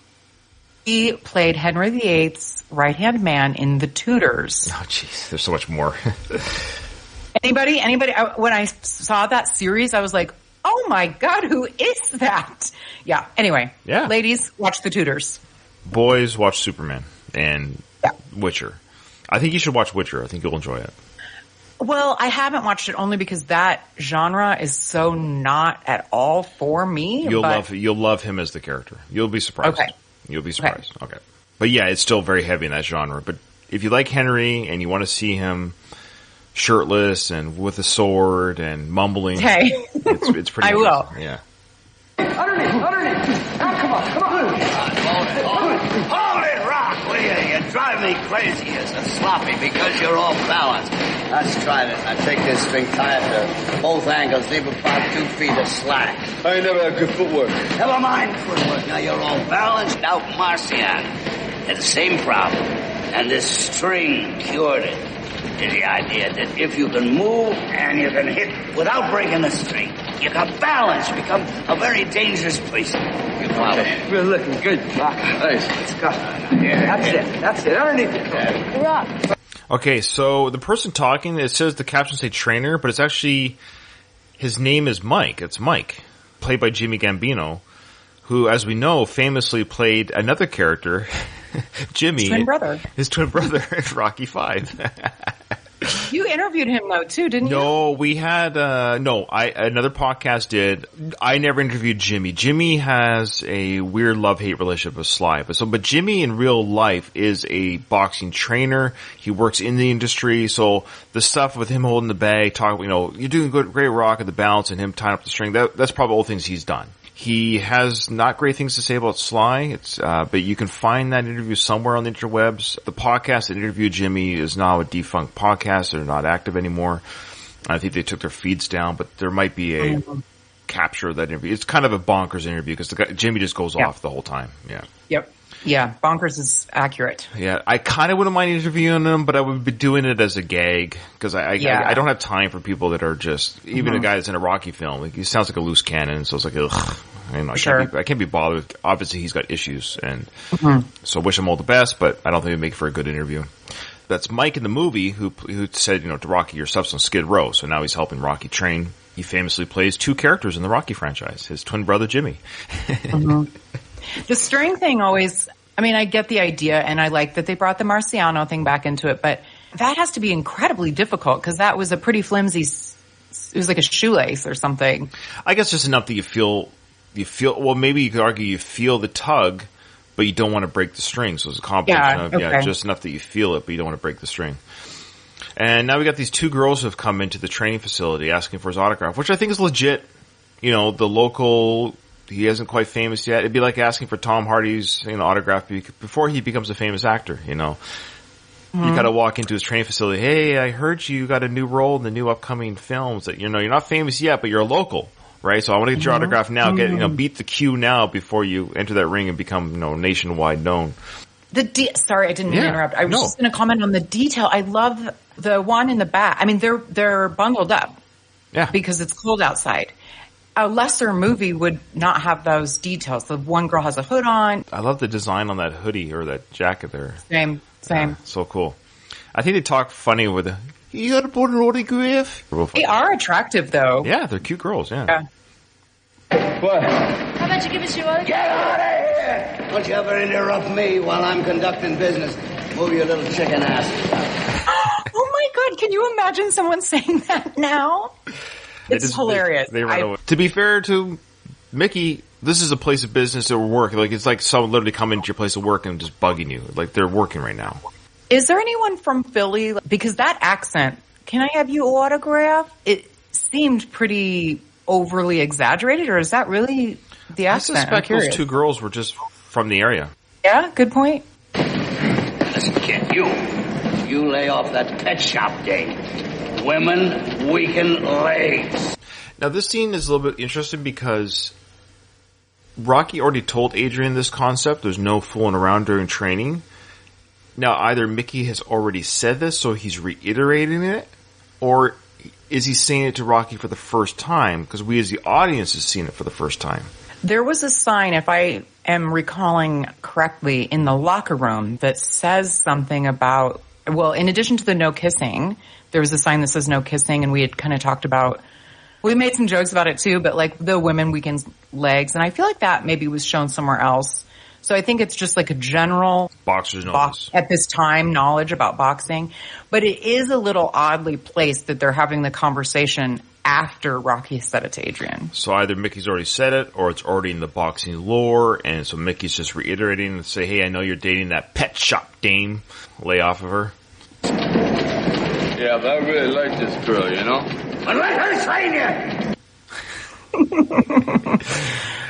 He played Henry VIII's right-hand man in The Tudors. Oh, jeez. There's so much more. Anybody? When I saw that series, I was like, oh my God, who is that? Yeah. Anyway. Yeah. Ladies, watch The Tudors. Boys, watch Superman and Witcher. I think you should watch Witcher. I think you'll enjoy it. Well, I haven't watched it only because that genre is so not at all for me. You'll love him as the character. You'll be surprised. Okay. You'll be surprised. Okay. But yeah, it's still very heavy in that genre. But if you like Henry and you want to see him shirtless and with a sword and mumbling, it's pretty. I will. Yeah. Underneath. Now, come on. Hold it, Rock, will you? You drive me crazy. You're so sloppy because you're off balance. Let's try this. Now take this string, tie it to both angles, leave about 2 feet of slack. I ain't never had good footwork. Never mind footwork. Now you're all balanced out Marcion. Had the same problem. And this string cured it. Is the idea that if you can move and you can hit without breaking the string, you can balance, become a very dangerous person. You follow me? We're looking good, Rock. Nice. Let's go. That's it. Underneath it. Rock. Okay, so the person talking, it says the caption say trainer, but it's actually, his name is Mike. It's Mike, played by Jimmy Gambino, who, as we know, famously played another character, Jimmy. His twin brother in Rocky V. You interviewed him though too, didn't you? No, we had, another podcast did. I never interviewed Jimmy. Jimmy has a weird love-hate relationship with Sly. But Jimmy in real life is a boxing trainer. He works in the industry. So the stuff with him holding the bag, you're doing good, great, Rock, at the balance, and him tying up the string, that's probably all things he's done. He has not great things to say about Sly. But you can find that interview somewhere on the interwebs. The podcast that interviewed Jimmy is now a defunct podcast. They're not active anymore. I think they took their feeds down, but there might be a capture of that interview. It's kind of a bonkers interview because Jimmy just goes off the whole time. Yeah. Yep. Yeah. Bonkers is accurate. Yeah. I kind of wouldn't mind interviewing him, but I would be doing it as a gag because I don't have time for people that are just, even a guy that's in a Rocky film. Like, he sounds like a loose cannon. So it's like, ugh. I can't be bothered with, obviously he's got issues and so wish him all the best, but I don't think it'd make for a good interview. That's Mike in the movie who said, to Rocky, your stuff's on Skid Row. So now he's helping Rocky train. He famously plays 2 characters in the Rocky franchise, his twin brother Jimmy. The string thing always, I get the idea and I like that they brought the Marciano thing back into it, but that has to be incredibly difficult because that was a pretty flimsy, it was like a shoelace or something. I guess just enough that you feel, well, maybe you could argue you feel the tug, but you don't want to break the string. So it's a combination of, just enough that you feel it, but you don't want to break the string. And now we got these 2 girls who have come into the training facility asking for his autograph, which I think is legit. The local, he isn't quite famous yet. It'd be like asking for Tom Hardy's, autograph before he becomes a famous actor, You gotta walk into his training facility. Hey, I heard you got a new role in the new upcoming films that, you're not famous yet, but you're a local. Right, so I want to get your autograph now. Beat the queue now before you enter that ring and become, nationwide known. Sorry, I didn't mean to interrupt. I was just going to comment on the detail. I love the one in the back. They're bundled up, because it's cold outside. A lesser movie would not have those details. The one girl has a hood on. I love the design on that hoodie or that jacket there. Same. So cool. I think they talk funny with it. You got to put an autograph. They are attractive, though. Yeah, they're cute girls. Yeah. What? How about you give us your autograph? Get out of here! Don't you ever interrupt me while I'm conducting business. Move your little chicken ass. Oh my God, can you imagine someone saying that now? It's hilarious. They run away. To be fair to Mickey, this is a place of business or work. Like, it's like someone literally coming to your place of work and just bugging you. Like, they're working right now. Is there anyone from Philly? Because that accent, can I have you autograph? It seemed pretty overly exaggerated, or is that really the accent? I suspect those 2 girls were just from the area. Yeah, good point. Listen, kid, you lay off that pet shop day. Women weaken legs. Now, this scene is a little bit interesting because Rocky already told Adrian this concept. There's no fooling around during training. Now, either Mickey has already said this, so he's reiterating it, or is he saying it to Rocky for the first time? Because we as the audience have seen it for the first time. There was a sign, if I am recalling correctly, in the locker room that says something about, well, in addition to the no kissing, there was a sign that says no kissing, and we had kind of talked about, we made some jokes about it too, but like the women weekend legs, and I feel like that maybe was shown somewhere else. So I think it's just like a general boxers knowledge at this time knowledge about boxing, but it is a little oddly placed that they're having the conversation after Rocky said it to Adrian. So either Mickey's already said it, or it's already in the boxing lore, and so Mickey's just reiterating and say, hey, I know you're dating that pet shop dame. Lay off of her. Yeah, but I really like this girl, you know? But let her train you!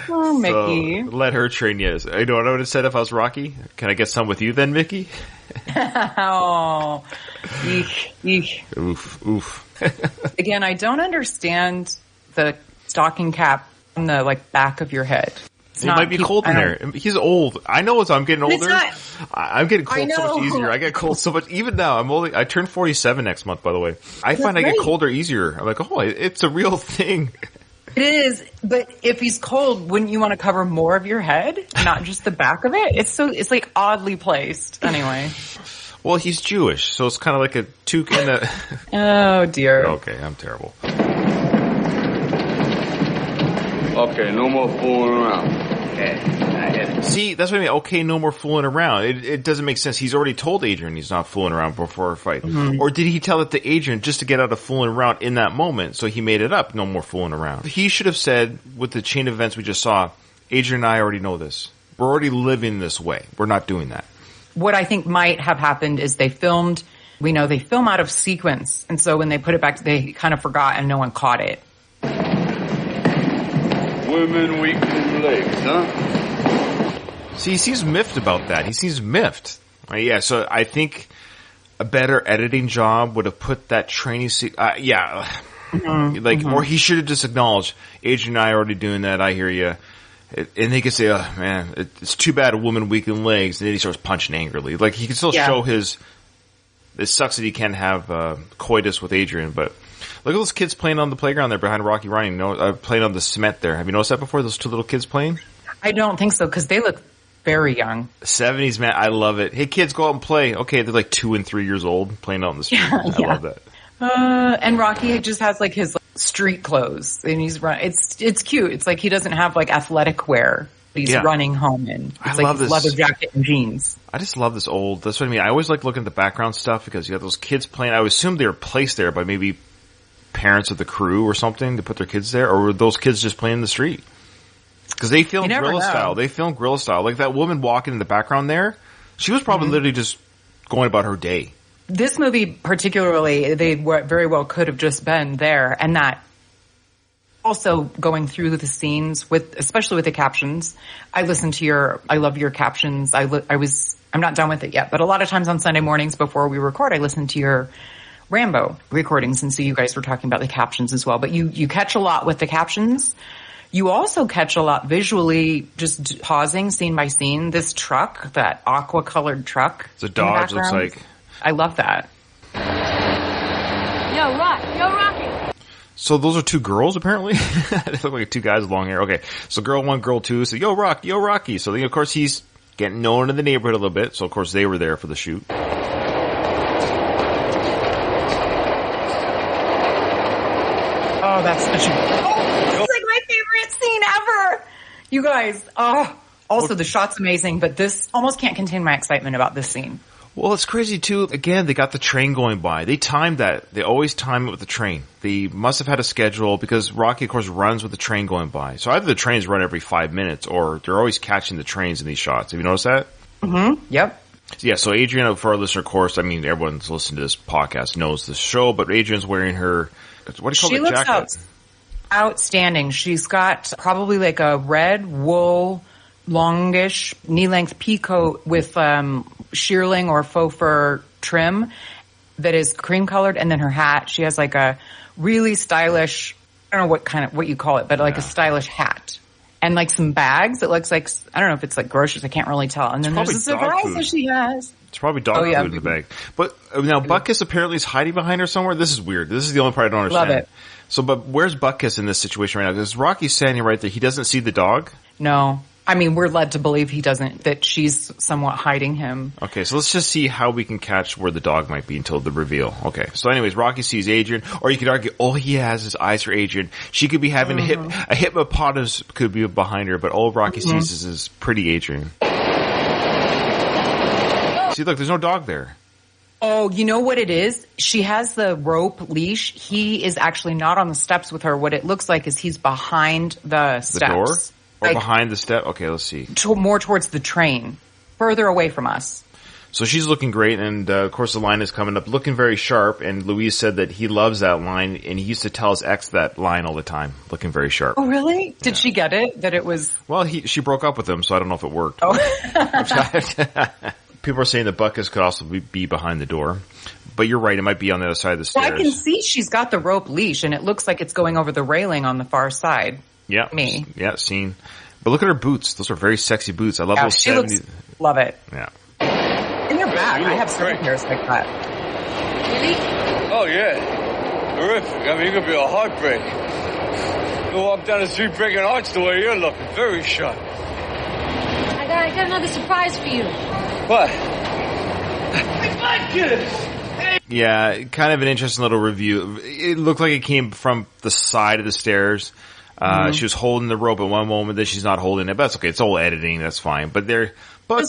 Oh, Mickey. So, let her train you. You know what I would have said if I was Rocky? Can I get some with you then, Mickey? Oh, eek, eek. Oof, oof. Again, I don't understand the stocking cap on the like back of your head. It might be cold in there. He's old. I know as I'm getting older, I'm getting cold so much easier. I get cold so much. Even now, I turn 47 next month, by the way. I find I get colder easier. I'm like, oh, it's a real thing. It is, but if he's cold, wouldn't you want to cover more of your head, not just the back of it? It's like oddly placed. Anyway. Well, he's Jewish, so it's kind of like a toque and a... Oh, dear. Okay, I'm terrible. Okay, no more fooling around. See, that's what I mean. Okay, no more fooling around. It doesn't make sense. He's already told Adrian he's not fooling around before a fight. Mm-hmm. Or did he tell it to Adrian just to get out of fooling around in that moment, so he made it up, no more fooling around? He should have said, with the chain of events we just saw, Adrian and I already know this. We're already living this way. We're not doing that. What I think might have happened is they film out of sequence. And so when they put it back, they kind of forgot and no one caught it. Women weekend legs, huh? See, he seems miffed about that. He seems miffed. Yeah, so I think a better editing job would have put that training or he should have just acknowledged, Adrian and I are already doing that, I hear you. And he could say, oh man, it's too bad a woman weakened legs, and then he starts punching angrily. Like, he can still show it sucks that he can't have coitus with Adrian, but look at those kids playing on the playground there behind Rocky Ryan, playing on the cement there. Have you noticed that before, those two little kids playing? I don't think so, because they look very young. 70s, man, I love it. Hey kids, go out and play. Okay, they're like 2 and 3 years old, playing out in the street. I love that. And Rocky just has like his street clothes, and he's it's cute. It's like he doesn't have like athletic wear. He's running home in. It's like his leather jacket and jeans. I just love this old. That's what I mean. I always like looking at the background stuff because you got those kids playing. I would assume they were placed there by maybe parents of the crew or something to put their kids there, or were those kids just playing in the street? Because they filmed guerrilla style. They filmed guerrilla style. Like that woman walking in the background there, she was probably literally just going about her day. This movie particularly, they very well could have just been there, and that also going through the scenes especially with the captions. I love your captions. I'm not done with it yet, but a lot of times on Sunday mornings before we record, I listen to your Rambo recordings, and so you guys were talking about the captions as well. But you catch a lot with the captions. You also catch a lot visually, just pausing scene by scene. This truck, that aqua-colored truck. It's a Dodge, looks like. I love that. Yo, Rocky. So those are two girls, apparently? They look like two guys with long hair. Okay, so girl 1, girl 2, so yo, Rocky. So then, of course, he's getting known in the neighborhood a little bit. So, of course, they were there for the shoot. Oh, that's such it's like my favorite scene ever. You guys, also the shot's amazing, but this almost can't contain my excitement about this scene. Well, it's crazy too. Again, they got the train going by. They timed that. They always time it with the train. They must have had a schedule because Rocky, of course, runs with the train going by. So either the trains run every 5 minutes or they're always catching the trains in these shots. Have you noticed that? Mm-hmm. Yep. Yeah, so Adrian, for our listener, of course, I mean, everyone's listening to this podcast knows the show, but Adrian's wearing her, what do you call the jacket? Outstanding. She's got probably like a red wool, longish, knee-length pea coat with shearling or faux fur trim that is cream-colored, and then her hat. She has like a really stylish, I don't know what you call it, but like a stylish hat. And like some bags. It looks like, I don't know if it's like groceries. I can't really tell. And then there's a surprise that she has. It's probably dog food in the bag. But now Butkus apparently is hiding behind her somewhere. This is weird. This is the only part I don't understand. Love it. So, but where's Butkus in this situation right now? Because Rocky's standing right there. He doesn't see the dog. No. I mean, we're led to believe he doesn't, that she's somewhat hiding him. Okay, so let's just see how we can catch where the dog might be until the reveal. Okay, so anyways, Rocky sees Adrian, or you could argue all he has is eyes for Adrian. She could be having a hippopotamus could be behind her, but all Rocky sees is his pretty Adrian. See, look, there's no dog there. Oh, you know what it is? She has the rope leash. He is actually not on the steps with her. What it looks like is he's behind the steps. The door? Or Like, behind the step? Okay, let's see. more towards the train, further away from us. So she's looking great, and of course the line is coming up, looking very sharp, and Louise said that he loves that line, and he used to tell his ex that line all the time, looking very sharp. Oh, really? Did she get it? That it was... Well, she broke up with him, so I don't know if it worked. Oh. People are saying that Butkus could also be behind the door, but you're right, it might be on the other side of the stairs. Well, I can see she's got the rope leash, and it looks like it's going over the railing on the far side. Yeah. Me. Yeah, seen. But look at her boots. Those are very sexy boots. I love those She 70s. looks... Love it. Yeah. In your back, I have certain pairs like that. Really? Oh, yeah. Terrific. I mean, you're going to be a heartbreak. You walk down the street breaking hearts the way you're looking. Very sharp. I got another surprise for you. What? Yeah, kind of an interesting little review. It looked like it came from the side of the stairs. She was holding the rope at one moment, then she's not holding it. But that's okay. It's all editing. That's fine. But There's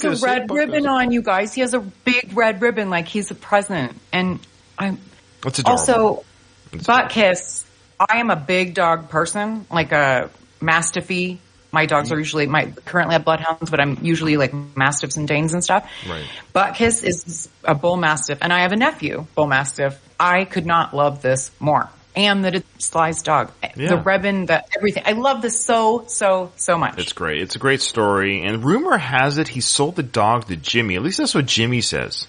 a red ribbon on, you guys. He has a big red ribbon like he's a president. And I'm That's adorable. also, Butkus, I am a big dog person, like a Mastiffy. My dogs are usually, currently have bloodhounds, but I'm usually like Mastiffs and Danes and stuff. Right. Butkus is a Bull Mastiff, and I have a nephew, Bull Mastiff. I could not love this more. And that it's Sly's dog. Yeah. The ribbon, everything. I love this so much. It's great. It's a great story. And rumor has it he sold the dog to Jimmy. At least that's what Jimmy says.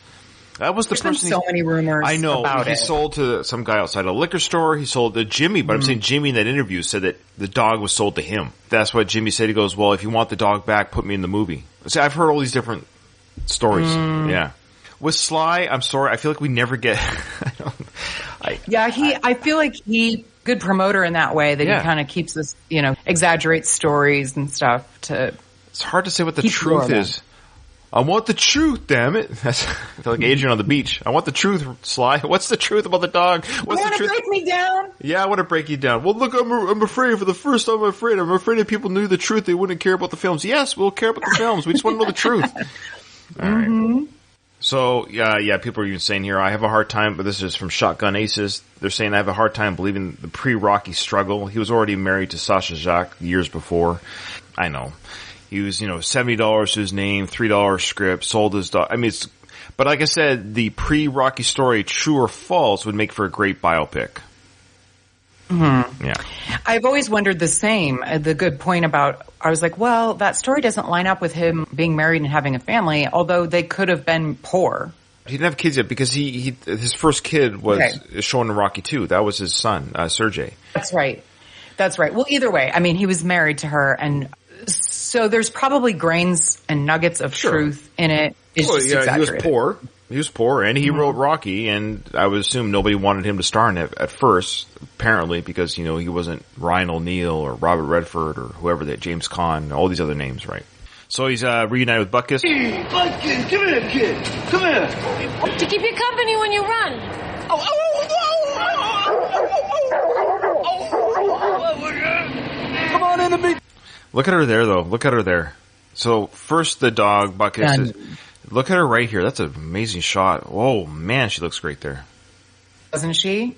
That was the There's been person. so many rumors I know. about He it. sold to some guy outside a liquor store. He sold to Jimmy, but I'm saying Jimmy in that interview said that the dog was sold to him. That's what Jimmy said. He goes, well, if you want the dog back, put me in the movie. See, I've heard all these different stories. Yeah. With Sly, I'm sorry. I feel like we never get. I feel like good promoter in that way that Yeah. he kind of keeps this, exaggerates stories and stuff to. It's hard to say what the Keep truth normal. is. I want the truth, damn it. I feel like Adrian on the beach. I want the truth, Sly. What's the truth about the dog? What's the Want to truth? break me down? Yeah, I want to break you down. Well, look, I'm afraid for the first time. I'm afraid if people knew the truth, they wouldn't care about the films. Yes, we'll care about the films. We just want to know the truth. All right. So, yeah, people are even saying here, I have a hard time, but this is from Shotgun Aces. They're saying I have a hard time believing the pre-Rocky struggle. He was already married to Sasha Jacques years before. I know. He was, $70 to his name, $3 script, sold his dog. I mean, but like I said, the pre-Rocky story, true or false, would make for a great biopic. Mm-hmm. Yeah. I've always wondered the same. The good point about, I was like, well, that story doesn't line up with him being married and having a family, although they could have been poor. He didn't have kids yet because his first kid was shown in Rocky 2. That was his son, Sergey. That's right. Well, either way, I mean, he was married to her, and so there's probably grains and nuggets of truth in it. It's just He was exaggerated. He was poor, and he wrote Rocky, and I would assume nobody wanted him to star in it at first, apparently, because, he wasn't Ryan O'Neal or Robert Redford or whoever that, James Caan, all these other names, right? So he's reunited with Butkus. Hey, Butkus, come here, kid. Come here. To keep you company when you run. Come on in the big. Look at her there, though. Look at her there. So first the dog, Butkus. Look at her right here. That's an amazing shot. Oh, man, she looks great there. Doesn't she?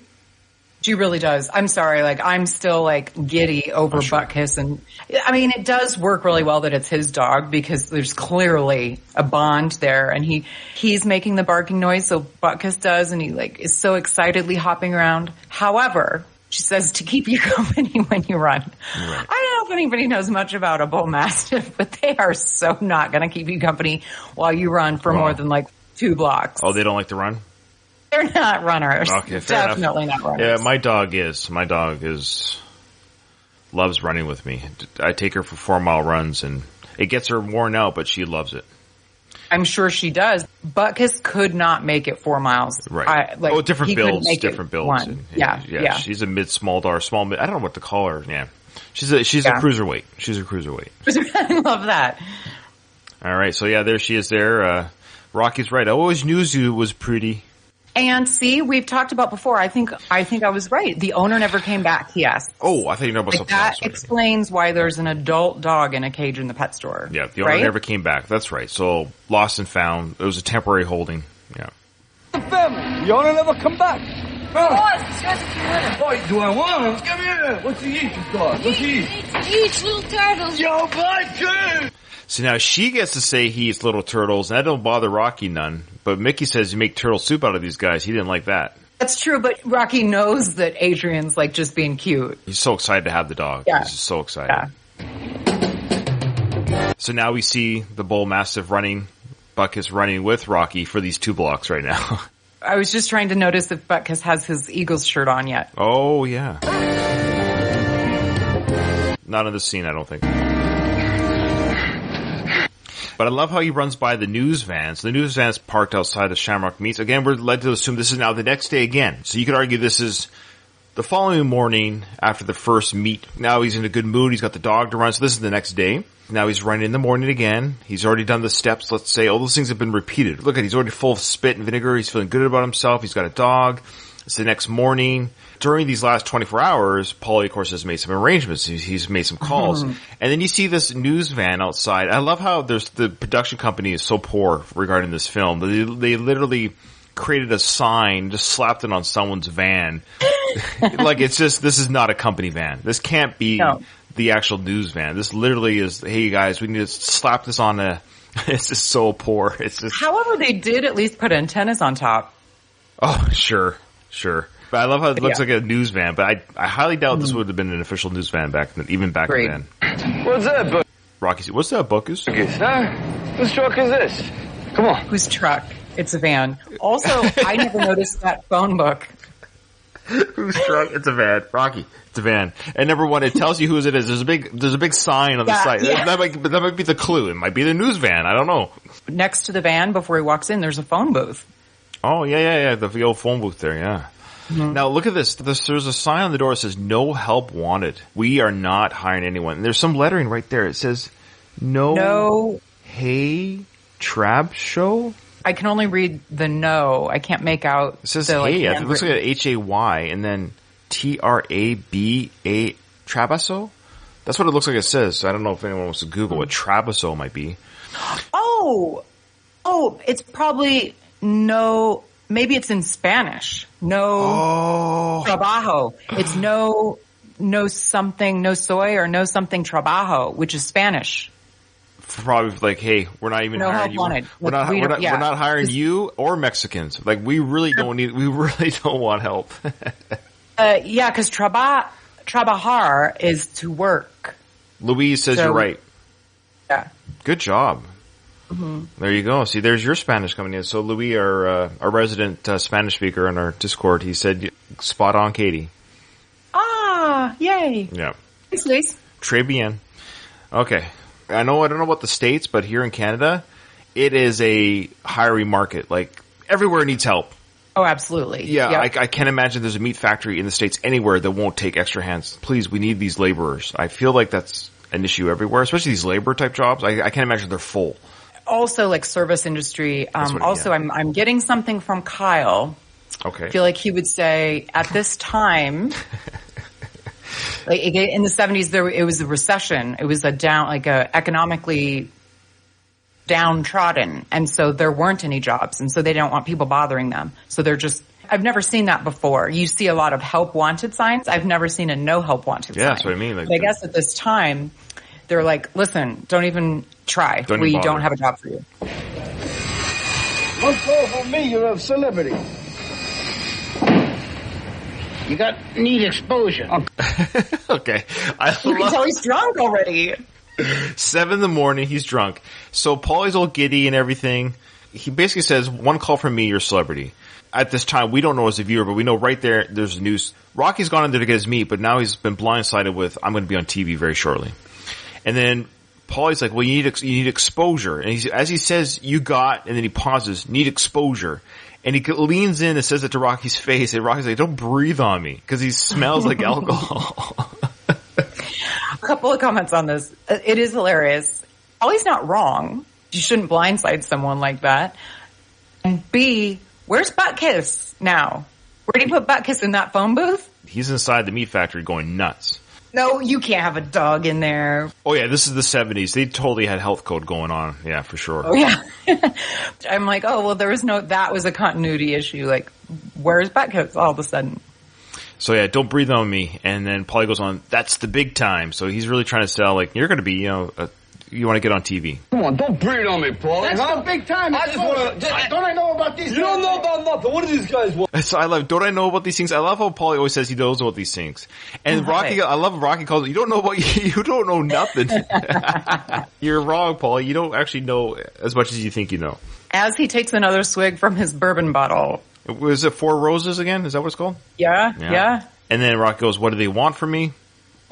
She really does. I'm sorry. I'm still giddy over Butkus. And I mean, it does work really well that it's his dog because there's clearly a bond there, and he's making the barking noise. So Butkus does. And he is so excitedly hopping around. However, she says to keep you company when you run. Right. I don't know if anybody knows much about a Bull Mastiff, but they are so not going to keep you company while you run for more than 2 blocks. Oh, they don't like to run? They're not runners. Okay, fair Definitely enough. not runners. Yeah, my dog loves running with me. I take her for 4-mile runs, and it gets her worn out, but she loves it. I'm sure she does. Butkus could not make it 4 miles. Right. He different couldn't builds, make different it builds. one. Yeah. She's a small dog, I don't know what to call her. Yeah, She's a cruiserweight. She's a cruiserweight. I love that. All right. So yeah, there she is there. Rocky's right. I always knew Zoo was pretty. And see, we've talked about before. I think I was right. The owner never came back. He asked. Oh, I think you know about something else. That explains why there's an adult dog in a cage in the pet store. Yeah, the owner never came back. That's right. So lost and found. It was a temporary holding. Yeah. The family. The owner never come back. Boss, discuss if you want him. Boy, do I want him? Come here. What's he eat, this dog? What's he eat? He eats little turtles. Yo, my kid! So now she gets to say he eats little turtles, and that don't bother Rocky none. But Mickey says you make turtle soup out of these guys. He didn't like that. That's true, but Rocky knows that Adrian's like just being cute. He's so excited to have the dog. Yeah. He's just so excited. Yeah. So now we see the bull mastiff running. Buckus running with Rocky for these 2 blocks right now. I was just trying to notice if Butkus has his Eagles shirt on yet. Oh, yeah. Not in this scene, I don't think. But I love how he runs by the news vans. The news van's parked outside the Shamrock Meats. Again, we're led to assume this is now the next day again. So you could argue this is the following morning after the first meet. Now he's in a good mood. He's got the dog to run. So this is the next day. Now he's running in the morning again. He's already done the steps, let's say. All those things have been repeated. Look at, he's already full of spit and vinegar. He's feeling good about himself. He's got a dog. It's the next morning. During these last 24 hours, Paulie, of course, has made some arrangements. He's made some calls. And then you see this news van outside. I love how the production company is so poor regarding this film. They literally created a sign, just slapped it on someone's van. Like, it's just, this is not a company van. This can't be the actual news van. This literally is, hey guys, we need to slap this on a, it's just so poor. It's just. However, they did at least put antennas on top. Oh, sure. But I love how it looks like a news van, but I highly doubt this would have been an official news van back then, even back then. What's that, Buck? Rocky said, what's that, Buckus? Huh? Whose truck is this? Come on. Whose truck? It's a van. Also, I never noticed that phone book. Whose truck? It's a van. Rocky. It's a van. And number one, it tells you whose it is. There's a big sign on the side. Yeah. That might be the clue. It might be the news van. I don't know. Next to the van, before he walks in, there's a phone booth. Oh, yeah. The old phone booth there, yeah. Mm-hmm. Now look at this. There's a sign on the door that says "No help wanted." We are not hiring anyone. And there's some lettering right there. It says "No Hey Trab Show." I can only read the no. I can't make out. It says "Hey." It looks like an Hay and then Traba Trabasso. That's what it looks like. It says. So I don't know if anyone wants to Google what Trabasso might be. Oh, it's probably no. Maybe it's in Spanish. No trabajo. It's no something, no soy or no something trabajo, which is Spanish. Probably like, hey, we're not even hiring you. We're not hiring you or Mexicans. Like, we really don't want help. Because trabajar is to work. Louise says you're right. Yeah. Good job. Mm-hmm. There you go. See, there's your Spanish coming in. So Louis, our resident Spanish speaker in our Discord, he said, spot on, Katie. Ah, yay. Yeah. Thanks, Luis. Très bien. Okay. I don't know about the States, but here in Canada, it is a hiring market. Like, everywhere needs help. Oh, absolutely. Yeah, yep. I can't imagine there's a meat factory in the States anywhere that won't take extra hands. Please, we need these laborers. I feel like that's an issue everywhere, especially these labor type jobs. I can't imagine they're full. Also, like service industry. I'm getting something from Kyle. Okay. I feel like he would say at this time, like in the 70s, it was a recession. It was economically downtrodden, and so there weren't any jobs, and so they don't want people bothering them. So they're just. I've never seen that before. You see a lot of help wanted signs. I've never seen a no help wanted sign. Yeah, that's what I mean. But I guess at this time, they're like, listen, don't even try. We don't have a job for you. One call for me, you're a celebrity. You got need exposure. Okay. You can tell he's drunk already. 7 a.m, he's drunk. So Paulie's all giddy and everything. He basically says, one call from me, you're a celebrity. At this time, we don't know as a viewer, but we know right there's news. Rocky's gone in there to get his meat, but now he's been blindsided with, I'm going to be on TV very shortly. And then Paulie's like, well, you need exposure. And as he says, you got, and then he pauses, need exposure. And he leans in and says it to Rocky's face, and Rocky's like, don't breathe on me, because he smells like alcohol. couple of comments on this. It is hilarious. Ollie's not wrong. You shouldn't blindside someone like that. And B, where's Butkus now? Where did he put Butkus in that phone booth? He's inside the meat factory going nuts. No, you can't have a dog in there. Oh yeah, this is the 70s. They totally had health code going on. Yeah, for sure. Oh yeah. I'm like, oh, well, that was a continuity issue. Like, where's Butkus all of a sudden? So yeah, don't breathe on me. And then Paulie goes on, that's the big time. So he's really trying to sell, like, you're going to be, you want to get on TV. Come on, don't breathe on me, Paul. That's the big time. I just want to... Don't I know about these? You don't know about nothing. What do these guys want? So I love, don't I know about these things? I love how Paulie always says he knows about these things. And Rocky, I love Rocky calls it, you don't know about, you don't know nothing. You're wrong, Paulie. You don't actually know as much as you think you know. As he takes another swig from his bourbon bottle. Was it Four Roses again? Is that what it's called? Yeah. And then Rocky goes, what do they want from me?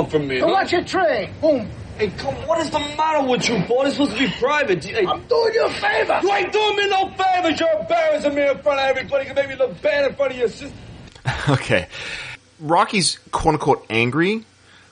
From me, Go watch your tray. Boom. Hey, come on, what is the matter with you, Paul? It's supposed to be private. Hey, I'm doing you a favor. you ain't doing me no favors. You're embarrassing me in front of everybody. You can make me look bad in front of your sister. Okay. Rocky's quote-unquote angry,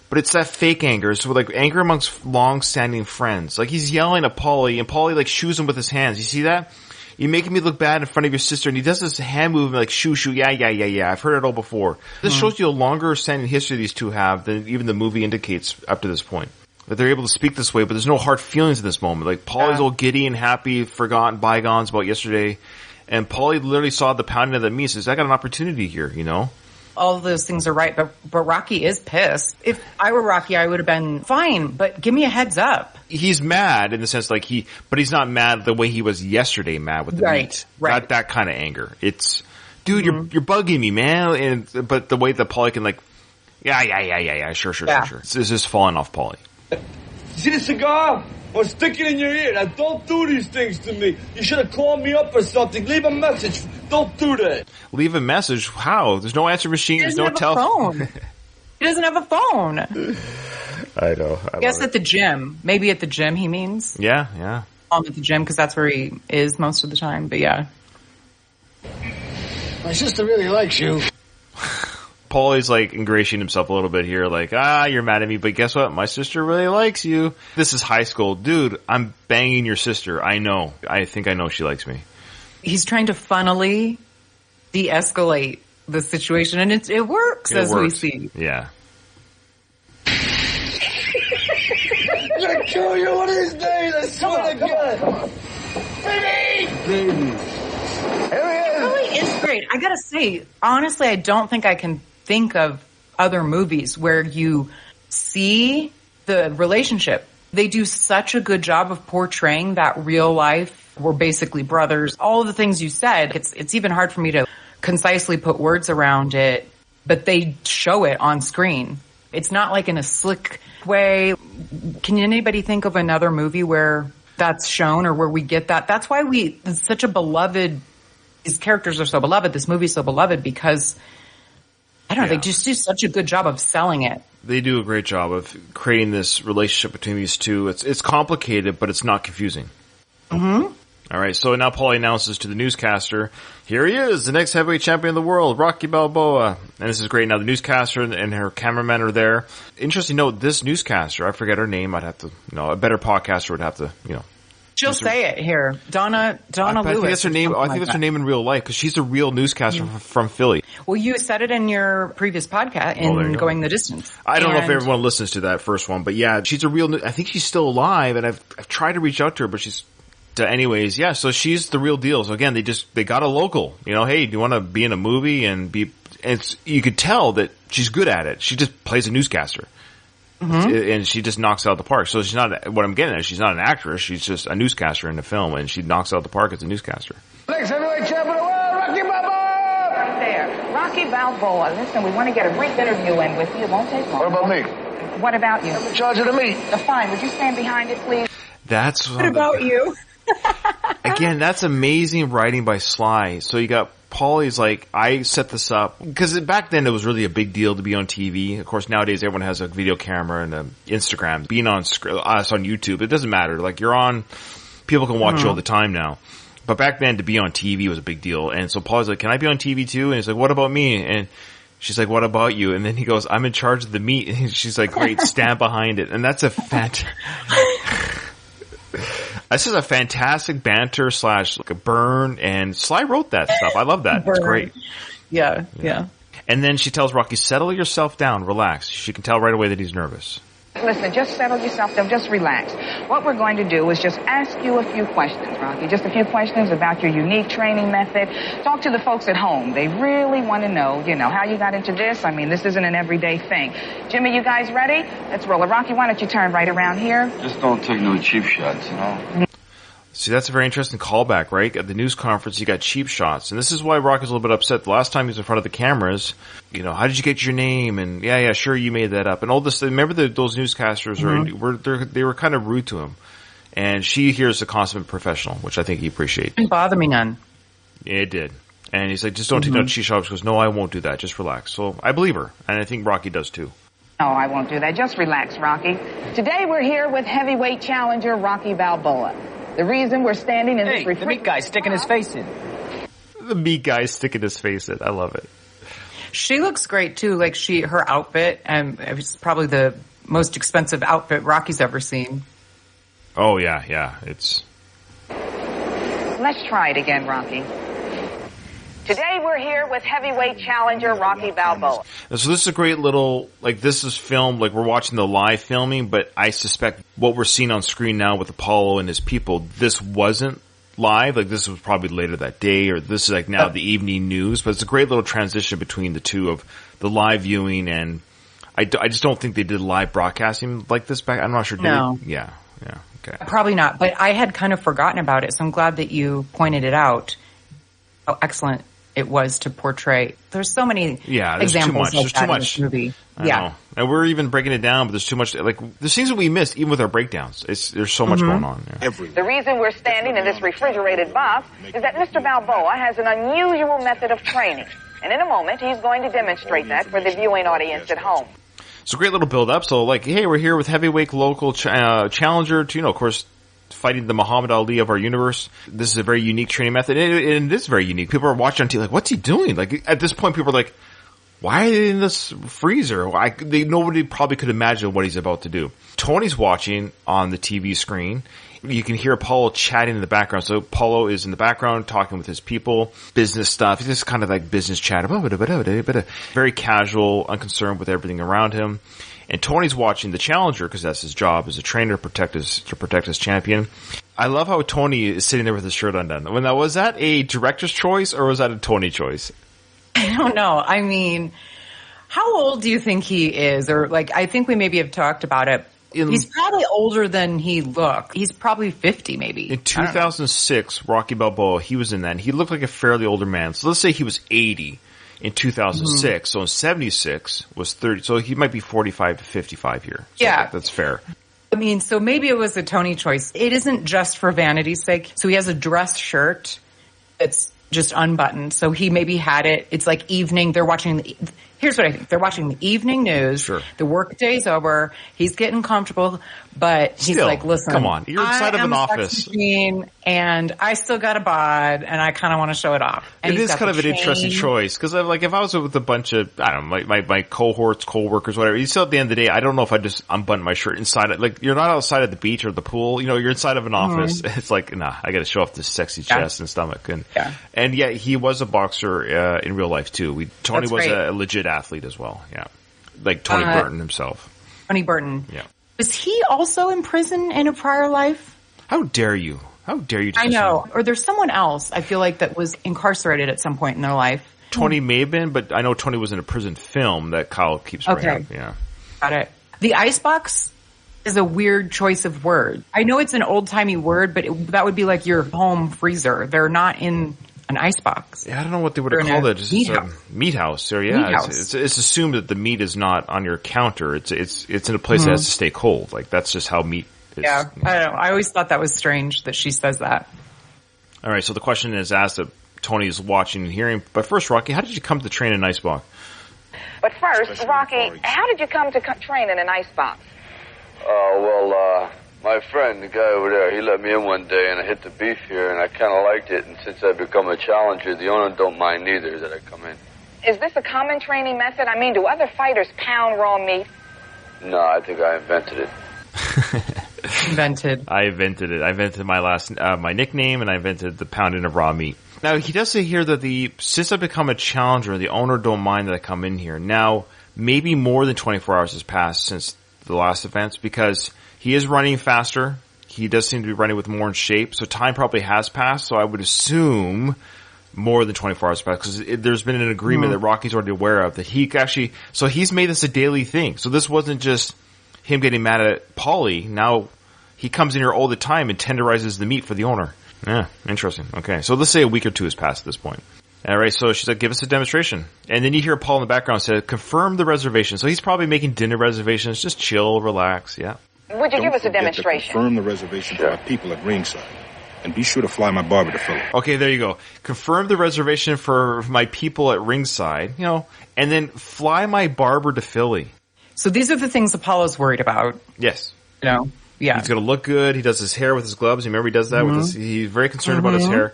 but it's that fake anger. So like anger amongst long-standing friends. Like he's yelling at Paulie, and Paulie like shoos him with his hands. You see that? You're making me look bad in front of your sister, and he does this hand movement like shoo, yeah. I've heard it all before. This shows you a longer standing history these two have than even the movie indicates up to this point. That they're able to speak this way, but there's no hard feelings in this moment. Like Paulie's all giddy and happy, forgotten bygones about yesterday, and Paulie literally saw the pounding of the meat. Says, I got an opportunity here, you know? All of those things are right, but Rocky is pissed. If I were Rocky, I would have been fine, but give me a heads up. He's mad in the sense like but he's not mad the way he was yesterday mad with the meat. Right. Not that kind of anger. It's, dude, you're bugging me, man. But the way that Paulie can like, yeah, sure. It's just falling off Paulie. See the cigar? Or stick it in your ear. Now, don't do these things to me. You should have called me up or something. Leave a message. Don't do that. Leave a message? How? There's no answer machine. There's no telephone. He doesn't have a phone. I know. I guess at the gym. Maybe at the gym he means. Yeah. At the gym because that's where he is most of the time. But yeah. My sister really likes you. Paulie's like ingratiating himself a little bit here, like, you're mad at me, but guess what? My sister really likes you. This is high school. Dude, I'm banging your sister. I know. I think I know she likes me. He's trying to funnily de-escalate the situation, and it works, as we see. Yeah. I'm gonna kill you one of these days. I swear to God. Baby. Here he is. Really is great. I gotta say, honestly, I don't think I can think of other movies where you see the relationship. They do such a good job of portraying that real life. We're basically brothers. All of the things you said, it's even hard for me to concisely put words around it, but they show it on screen. It's not like in a slick way. Can anybody think of another movie where that's shown or where we get that? That's why it's such a beloved, these characters are so beloved, this movie's so beloved because I don't know, they just do such a good job of selling it. They do a great job of creating this relationship between these two. It's complicated, but it's not confusing. Mm-hmm. All right, so now Paulie announces to the newscaster, here he is, the next heavyweight champion of the world, Rocky Balboa. And this is great. Now the newscaster and her cameraman are there. Interesting note, this newscaster, I forget her name, a better podcaster would have to, She'll say it here. Donna Lewis. I think that's her name. I think that's her name in real life because she's a real newscaster from Philly. Well, you said it in your previous podcast in Going the Distance. I don't know if everyone listens to that first one, but yeah, she's a real. I think she's still alive, and I've tried to reach out to her, but she's. Anyways, yeah. So she's the real deal. So again, they got a local. Hey, do you want to be in a movie and be? And you could tell that she's good at it. She just plays a newscaster. Mm-hmm. And she just knocks it out of the park. So she's not, what I'm getting at, she's not an actress. She's just a newscaster in the film, and she knocks it out of the park as a newscaster. Next heavyweight champion of the world, Rocky Balboa! Right there. Rocky Balboa. Listen, we want to get a brief interview in with you. It won't take long. What about me? What about you? I'm in charge of the meat. Fine. Would you stand behind it, please? That's what about you? Again, that's amazing writing by Sly. So you got Paulie's like, I set this up because back then it was really a big deal to be on TV. Of course, nowadays everyone has a video camera and an Instagram. Being on us on YouTube, it doesn't matter. Like you're on, people can watch you all the time now. But back then to be on TV was a big deal. And so Paulie's like, can I be on TV too? And he's like, what about me? And She's like, what about you? And then he goes, I'm in charge of the meat. And she's like, great, stand behind it. And that's a this is a fantastic banter / like a burn, and Sly wrote that stuff. I love that. It's great. Yeah. And then she tells Rocky, settle yourself down, relax. She can tell right away that he's nervous. Listen, just settle yourself down. Just relax. What we're going to do is just ask you a few questions, Rocky. Just a few questions about your unique training method. Talk to the folks at home. They really want to know, how you got into this. I mean, this isn't an everyday thing. Jimmy, you guys ready? Let's roll it. Rocky, why don't you turn right around here? Just don't take no cheap shots, See, that's a very interesting callback, right? At the news conference, you got cheap shots. And this is why Rocky's a little bit upset. The last time he was in front of the cameras, how did you get your name? And yeah, sure, you made that up. And all this, remember those newscasters they were kind of rude to him. And she hears a consummate professional, which I think he appreciates. Didn't bother me none. Yeah, it did. And he's like, just don't take no cheap shots. She goes, no, I won't do that. Just relax. So I believe her. And I think Rocky does too. No, I won't do that. Just relax, Rocky. Today we're here with heavyweight challenger Rocky Balboa. The reason we're standing in this the meat guy's sticking his face in. The meat guy's sticking his face in. I love it. She looks great too. Like her outfit, and it's probably the most expensive outfit Rocky's ever seen. Oh yeah. It's. Let's try it again, Rocky. Today we're here with heavyweight challenger Rocky Balboa. So this is a great little, this is filmed, we're watching the live filming, but I suspect what we're seeing on screen now with Apollo and his people, this wasn't live. This was probably later that day, or this is now the evening news, but it's a great little transition between the two of the live viewing, and I just don't think they did live broadcasting like this back. I'm not sure. No. Yeah. Okay. Probably not, but I had kind of forgotten about it, so I'm glad that you pointed it out. How excellent it was to portray. There's so many examples like that in this movie. I know. And we're even breaking it down, but there's too much. There's things that we missed, even with our breakdowns. There's so much going on. Yeah. The reason we're standing in this refrigerated box is that Mr. Balboa has an unusual method of training. And in a moment, he's going to demonstrate that for the viewing audience at home. So great little build up. So hey, we're here with heavyweight local challenger to, of course, fighting the Muhammad Ali of our universe. This is a very unique training method, and it is very unique. People are watching on TV what's he doing? At this point, people are like, why are they in this freezer? Nobody probably could imagine what he's about to do. Tony's watching on the TV screen. You can hear Apollo chatting in the background. So Apollo is in the background talking with his people, business stuff. It's just kind of business chat. Very casual, unconcerned with everything around him. And Tony's watching the challenger because that's his job as a trainer to protect his champion. I love how Tony is sitting there with his shirt undone. Was that a director's choice or was that a Tony choice? I don't know. I mean, how old do you think he is? Or I think we maybe have talked about it. He's probably older than he looked. He's probably 50 maybe. In 2006, Rocky Balboa, he was in that. And he looked like a fairly older man. So let's say he was 80. In 2006, so in 76 was 30, so he might be 45 to 55 here. So that's fair. I mean, so maybe it was a Tony choice. It isn't just for vanity's sake. So he has a dress shirt that's just unbuttoned. So he maybe had it. It's evening. They're watching here's what I think. They're watching the evening news. Sure. The work day's over. He's getting comfortable, but he's listen. Come on. You're inside of an office. Sex machine, and I still got a bod, and I kind of want to show it off. And it is kind of an interesting choice, because if I was with a bunch of, I don't know, my cohorts, co-workers, whatever, you still at the end of the day, I don't know if I just unbutton my shirt inside it. You're not outside at the beach or the pool. You're inside of an office. It's nah, I got to show off this sexy chest and stomach. And yet he was a boxer in real life too. Tony was a legit athlete as well. Yeah. Like Tony Burton himself. Tony Burton. Yeah. Was he also in prison in a prior life? How dare you? How dare you? I know. Or there's someone else, I feel that was incarcerated at some point in their life. Tony may have been, but I know Tony was in a prison film that Kyle keeps bringing up. Yeah. Got it. The icebox is a weird choice of word. I know it's an old-timey word, but that would be like your home freezer. They're not in an icebox. Yeah, I don't know what they would have called it. It's a meat house. Or it's assumed that the meat is not on your counter. It's in a place that has to stay cold. That's just how meat is. Yeah, I don't know. I always thought that was strange that she says that. All right, so the question is asked that Tony is watching and hearing. But first, Rocky, how did you come to train in icebox? But first, Rocky, how did you come to train in an icebox? My friend, the guy over there, he let me in one day, and I hit the beef here, and I kind of liked it. And since I've become a challenger, the owner don't mind neither that I come in. Is this a common training method? I mean, do other fighters pound raw meat? No, I think I invented it. I invented it. I invented my nickname, and I invented the pounding of raw meat. Now, he does say here that since I've become a challenger, the owner don't mind that I come in here. Now, maybe more than 24 hours has passed since the last events, because he is running faster. He does seem to be running with more in shape, so time probably has passed, so I would assume more than 24 hours passed, because there's been an agreement that Rocky's already aware of, that he actually, so he's made this a daily thing. So this wasn't just him getting mad at Paulie. Now he comes in here all the time and tenderizes the meat for the owner. Yeah, interesting. Okay, so let's say a week or two has passed at this point. All right, so she's like, give us a demonstration. And then you hear Paul in the background say, confirm the reservation. So he's probably making dinner reservations, just chill, relax, yeah. Would you give us a demonstration? Confirm the reservation for our people at ringside. And be sure to fly my barber to Philly. Okay, there you go. Confirm the reservation for my people at ringside, and then fly my barber to Philly. So these are the things Apollo's worried about. Yes. Yeah. He's going to look good. He does his hair with his gloves. You remember he does that with his, he's very concerned about his hair.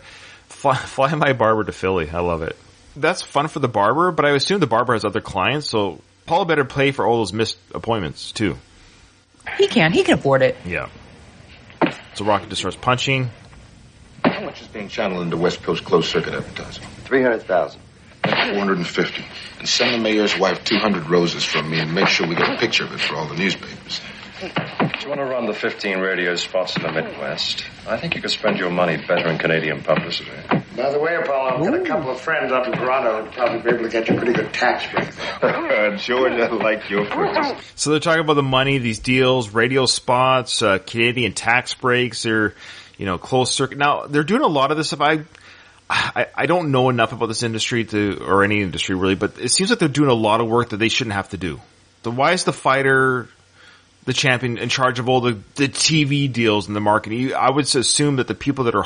Fly my barber to Philly. I love it. That's fun for the barber, but I assume the barber has other clients, so Paul better pay for all those missed appointments too. He can afford it. Yeah. So Rocky just starts punching. How much is being channeled into West Coast closed circuit advertising? 300,000. 450. And send the mayor's wife 200 roses from me and make sure we get a picture of it for all the newspapers. Do you want to run the 15 radio spots in the Midwest? I think you could spend your money better in Canadian publicity. By the way, Apollo, I've got a couple of friends up in Toronto who'd probably be able to get you pretty good tax breaks. George, I like your friends. So they're talking about the money, these deals, radio spots, Canadian tax breaks, they're, closed circuit. Now, they're doing a lot of this stuff. I don't know enough about this industry or any industry really, but it seems like they're doing a lot of work that they shouldn't have to do. So why is the fighter, the champion, in charge of all the TV deals and the marketing? I would assume that the people that are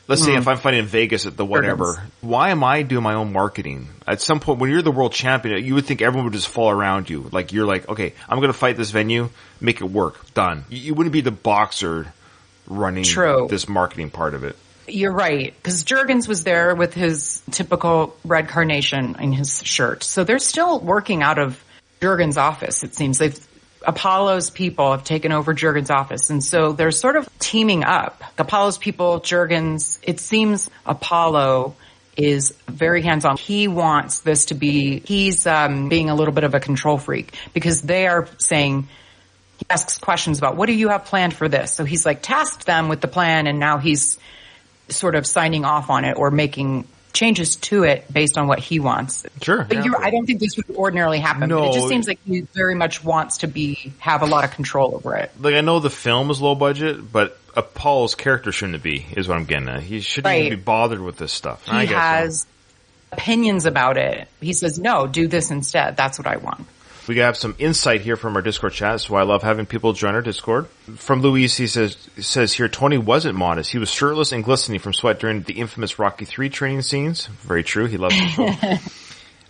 let's say if I'm fighting in Vegas at the whatever, why am I doing my own marketing? At some point, when you're the world champion, you would think everyone would just fall around you. Like, you're like, okay, I'm going to fight this venue, make it work, done. You wouldn't be the boxer running this marketing part of it. You're right, because Juergens was there with his typical red carnation in his shirt. So they're still working out of Juergens' office, it seems. Apollo's people have taken over Juergens' office, and so they're sort of teaming up. Apollo's people, Juergens, it seems Apollo is very hands-on. He wants this to be, he's being a little bit of a control freak, because they are saying, he asks questions about, what do you have planned for this? So he's like tasked them with the plan, and now he's sort of signing off on it or making changes to it based on what he wants. Sure. But I don't think this would ordinarily happen. No. But it just seems like he very much wants to have a lot of control over it. Like, I know the film is low budget, but Apollo's character shouldn't be, is what I'm getting at. He shouldn't even be bothered with this stuff. He has opinions about it. He says, no, do this instead. That's what I want. We have some insight here from our Discord chat, so I love having people join our Discord. From Luis, he says here, Tony wasn't modest. He was shirtless and glistening from sweat during the infamous Rocky III training scenes. Very true. He loves it.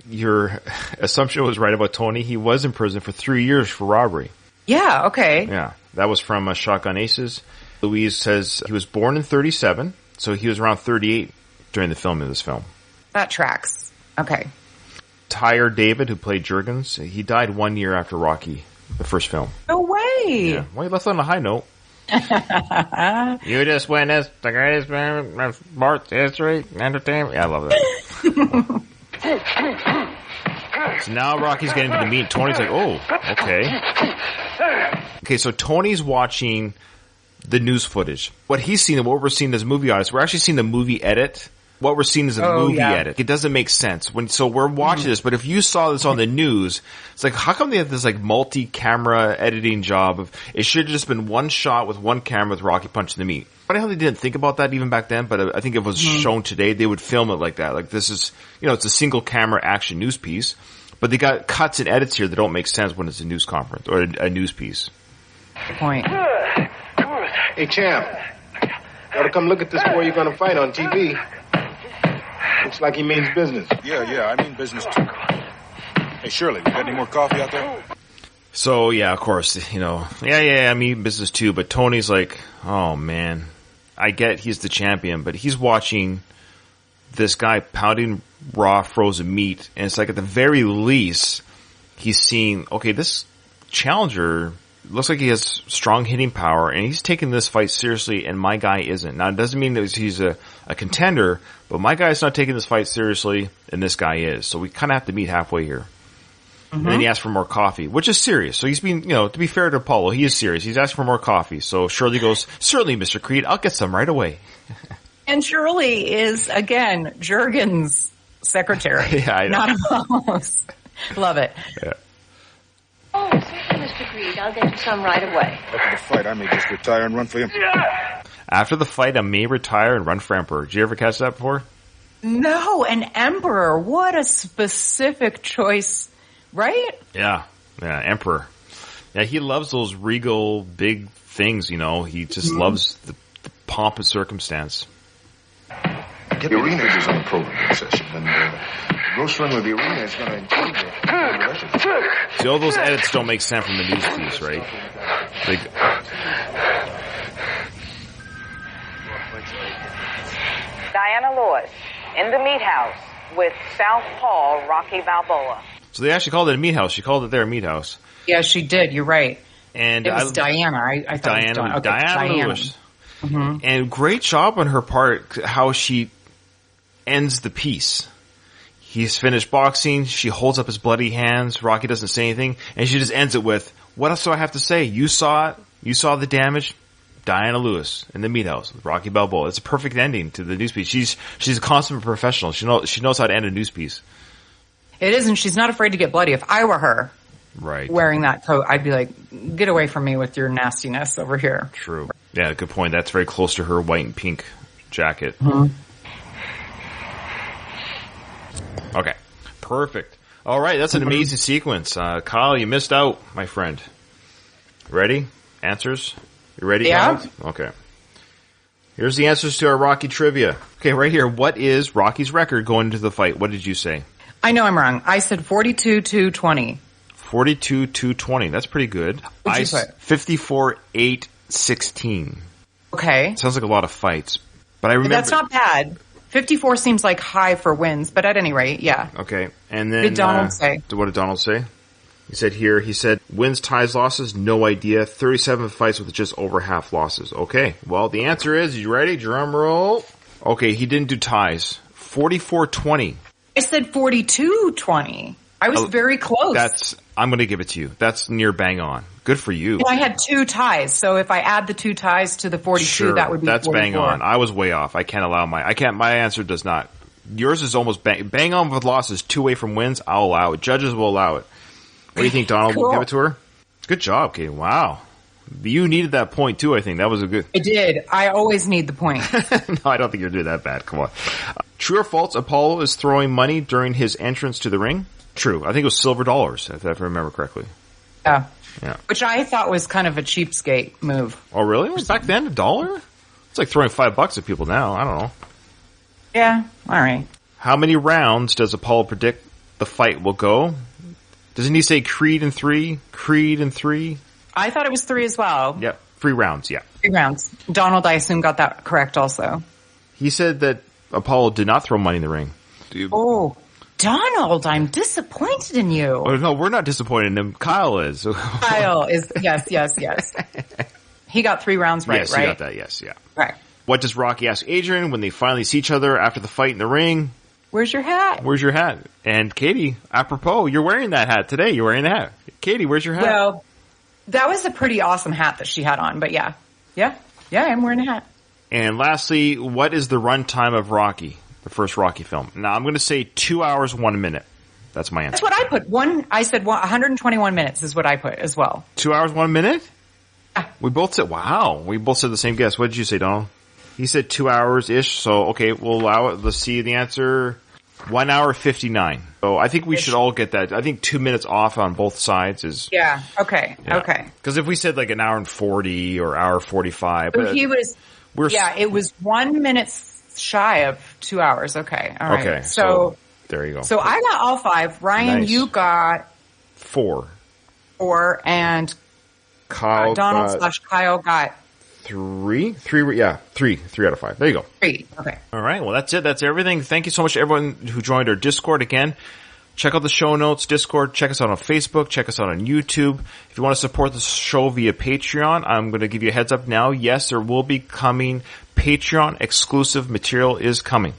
Your assumption was right about Tony. He was in prison for 3 years for robbery. Yeah, okay. Yeah, that was from Shotgun Aces. Louise says he was born in 1937, so he was around 38 during the filming of this film. That tracks. Okay. Tyre David, who played Juergens, he died 1 year after Rocky, the first film. No way! Yeah. Well, he left on a high note. You just witnessed the greatest man of sports history, entertainment. Yeah, I love that. So now Rocky's getting to the meat. Tony's like, oh, okay. Okay, so Tony's watching the news footage. What he's seen and what we're seeing as movie audience, we're actually seeing the movie edit. What we're seeing is a movie edit. It doesn't make sense. So we're watching this, but if you saw this on the news, it's like, how come they have this like multi-camera editing job? It should have just been one shot with one camera with Rocky punching the meat. Funny how they didn't think about that even back then, but I think if it was shown today, they would film it like that. Like, this is, it's a single camera action news piece, but they got cuts and edits here that don't make sense when it's a news conference or a news piece. Good point. Hey, champ. You ought to come look at this boy you're going to fight on TV. Looks like he means business. Yeah, I mean business too. Hey, Shirley, we got any more coffee out there? So, yeah, of course, I mean business too, but Tony's like, oh man, I get he's the champion, but he's watching this guy pounding raw frozen meat, and it's like at the very least, he's seeing, okay, this challenger looks like he has strong hitting power, and he's taking this fight seriously, and my guy isn't. Now, it doesn't mean that he's a contender, but my guy's not taking this fight seriously, and this guy is. So we kind of have to meet halfway here. And then he asked for more coffee, which is serious. So he's being, to be fair to Apollo, he is serious. He's asking for more coffee. So Shirley goes, certainly, Mr. Creed, I'll get some right away. And Shirley is, again, Jurgen's secretary. Yeah, I know. Not Apollo's. Love it. Yeah. Oh, certainly, Mr. Creed. I'll get you some right away. After the fight, I may just retire and run for you. After the fight, I may retire and run for Emperor. Did you ever catch that before? No, an emperor. What a specific choice, right? Yeah, Emperor. Yeah, he loves those regal, big things, He just loves the pomp and circumstance. The arena is on the program session, and Gross run with the arena is going to include the relations. See, all those edits don't make sense from the news piece, right? Diana Lewis in the meat house with Southpaw Rocky Balboa. So they actually called it a meat house. She called it their meat house. Yeah, she did. You're right. And it was Diana. I thought it was Diana Lewis. Mm-hmm. And great job on her part, how she ends the piece. He's finished boxing. She holds up his bloody hands. Rocky doesn't say anything. And she just ends it with, what else do I have to say? You saw it. You saw the damage. Diana Lewis in the meat house with Rocky Balboa. It's a perfect ending to the news piece. She's a consummate professional. She knows how to end a news piece. It is, and she's not afraid to get bloody. If I were her, right, wearing that coat, I'd be like, get away from me with your nastiness over here. True. Yeah, good point. That's very close to her white and pink jacket. Mm-hmm. Okay. Perfect. All right. That's an amazing sequence. Kyle, you missed out, my friend. Ready? Answers? You ready, Yeah. Kyle? Okay. Here's the answers to our Rocky trivia. Okay, right here. What is Rocky's record going into the fight? What did you say? I know I'm wrong. I said 42-20. 42-20. That's pretty good. What'd you put? 54-8-16. Okay. Sounds like a lot of fights. But I remember... That's not bad. 54 seems like high for wins, but at any rate, yeah. Okay. And then... What did Donald say? What did Donald say? He said, wins, ties, losses, no idea. 37 fights with just over half losses. Okay. Well, the answer is, you ready? Drum roll. Okay, he didn't do ties. 44-20. I said 42-20. I was very close. I'm going to give it to you. That's near bang on. Good for you. Well, I had 2 ties, so if I add the 2 ties to the 42, sure, that would be that's 44. bang on. I was way off. I can't allow my answer does not. Yours is almost bang on with losses, 2 away from wins. I'll allow it. Judges will allow it. What do you think, Donald? Cool. Will give it to her? Good job, Katie. Wow. You needed that point too, I think. That was a good... I did. I always need the point. No, I don't think you're doing that bad. Come on. True or false, Apollo is throwing money during his entrance to the ring? True. I think it was silver dollars, if I remember correctly. Yeah. Yeah. Which I thought was kind of a cheapskate move. Oh, really? Was back then $1? It's like throwing $5 at people now. I don't know. Yeah. All right. How many rounds does Apollo predict the fight will go? Doesn't he say Creed in 3? Creed in 3? I thought it was 3 as well. Yep. 3 rounds, yeah. 3 rounds. Donald, I assume, got that correct also. He said that Apollo did not throw money in the ring. Oh, Donald, I'm disappointed in you. Oh, no, we're not disappointed in him. Kyle is. Kyle is, yes. He got 3 rounds right, yes, right? He got that, yes, yeah. Right. What does Rocky ask Adrian when they finally see each other after the fight in the ring? Where's your hat? Where's your hat? And Katie, apropos, you're wearing that hat today. You're wearing the hat. Katie, where's your hat? Well, that was a pretty awesome hat that she had on, but yeah, I'm wearing a hat. And lastly, what is the runtime of Rocky, the first Rocky film? Now, I'm going to say 2 hours, 1 minute. That's my answer. That's what I put. I said 121 minutes is what I put as well. 2 hours, 1 minute? Yeah. We both said the same guess. What did you say, Donald? He said 2 hours-ish, so okay, we'll allow it. Let's see the answer. 1 hour 59. So I think we should all get that. I think 2 minutes off on both sides is... Yeah, okay. Because if we said like an hour and 40 or hour 45... So he was... it was 1 minute shy of 2 hours. Okay, all right. Okay, so there you go. So I got all 5. Ryan, nice. You got... 4. And Kyle Donald / Kyle got... 3 out of 5. There you go. 3. Okay. All right. Well, that's it. That's everything. Thank you so much to everyone who joined our Discord. Again, check out the show notes, Discord. Check us out on Facebook. Check us out on YouTube. If you want to support the show via Patreon, I'm going to give you a heads up now. Yes, there will be coming Patreon exclusive material is coming.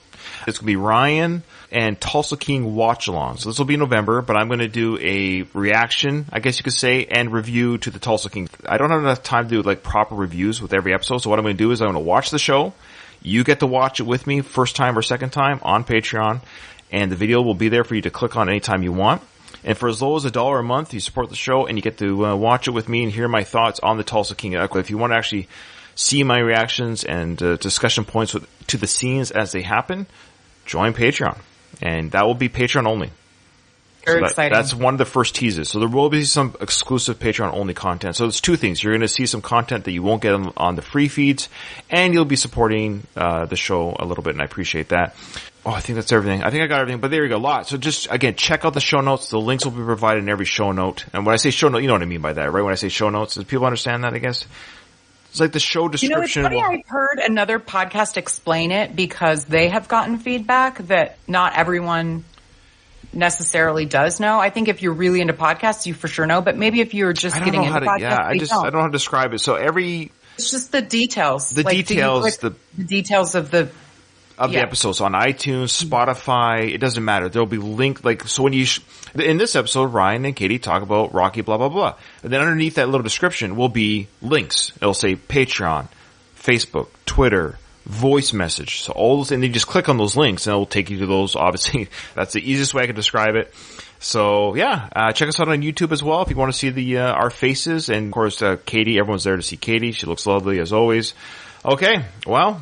It's going to be Ryan and Tulsa King watch along. So this will be in November, but I'm going to do a reaction, I guess you could say, and review to the Tulsa King. I don't have enough time to do like proper reviews with every episode. So what I'm going to do is I'm going to watch the show. You get to watch it with me first time or second time on Patreon, and the video will be there for you to click on anytime you want. And for as low as $1 a month, you support the show and you get to watch it with me and hear my thoughts on the Tulsa King. If you want to actually see my reactions and discussion points to the scenes as they happen, join Patreon. And that will be Patreon only. Very exciting. That's one of the first teases. So there will be some exclusive Patreon only content. So it's two things. You're going to see some content that you won't get on the free feeds, and you'll be supporting the show a little bit, and I appreciate that. Oh, I think that's everything. I think I got everything, but there you go. A lot. So just, again, check out the show notes. The links will be provided in every show note. And when I say show note, you know what I mean by that, right? When I say show notes, does people understand that, I guess? It's like the show description. You know, it's funny, I've heard another podcast explain it because they have gotten feedback that not everyone necessarily does know. I think if you're really into podcasts, you for sure know, but maybe if you're just getting into podcasts, I don't know how to describe it. So it's just the details. The details of the episodes on iTunes, Spotify, it doesn't matter. There'll be linked, so when in this episode, Ryan and Katie talk about Rocky, blah, blah, blah. And then underneath that little description will be links. It'll say Patreon, Facebook, Twitter, voice message. So all those, and you just click on those links and it'll take you to those, obviously. That's the easiest way I can describe it. So yeah, check us out on YouTube as well if you want to see our faces. And of course, Katie, everyone's there to see Katie. She looks lovely as always. Okay, well,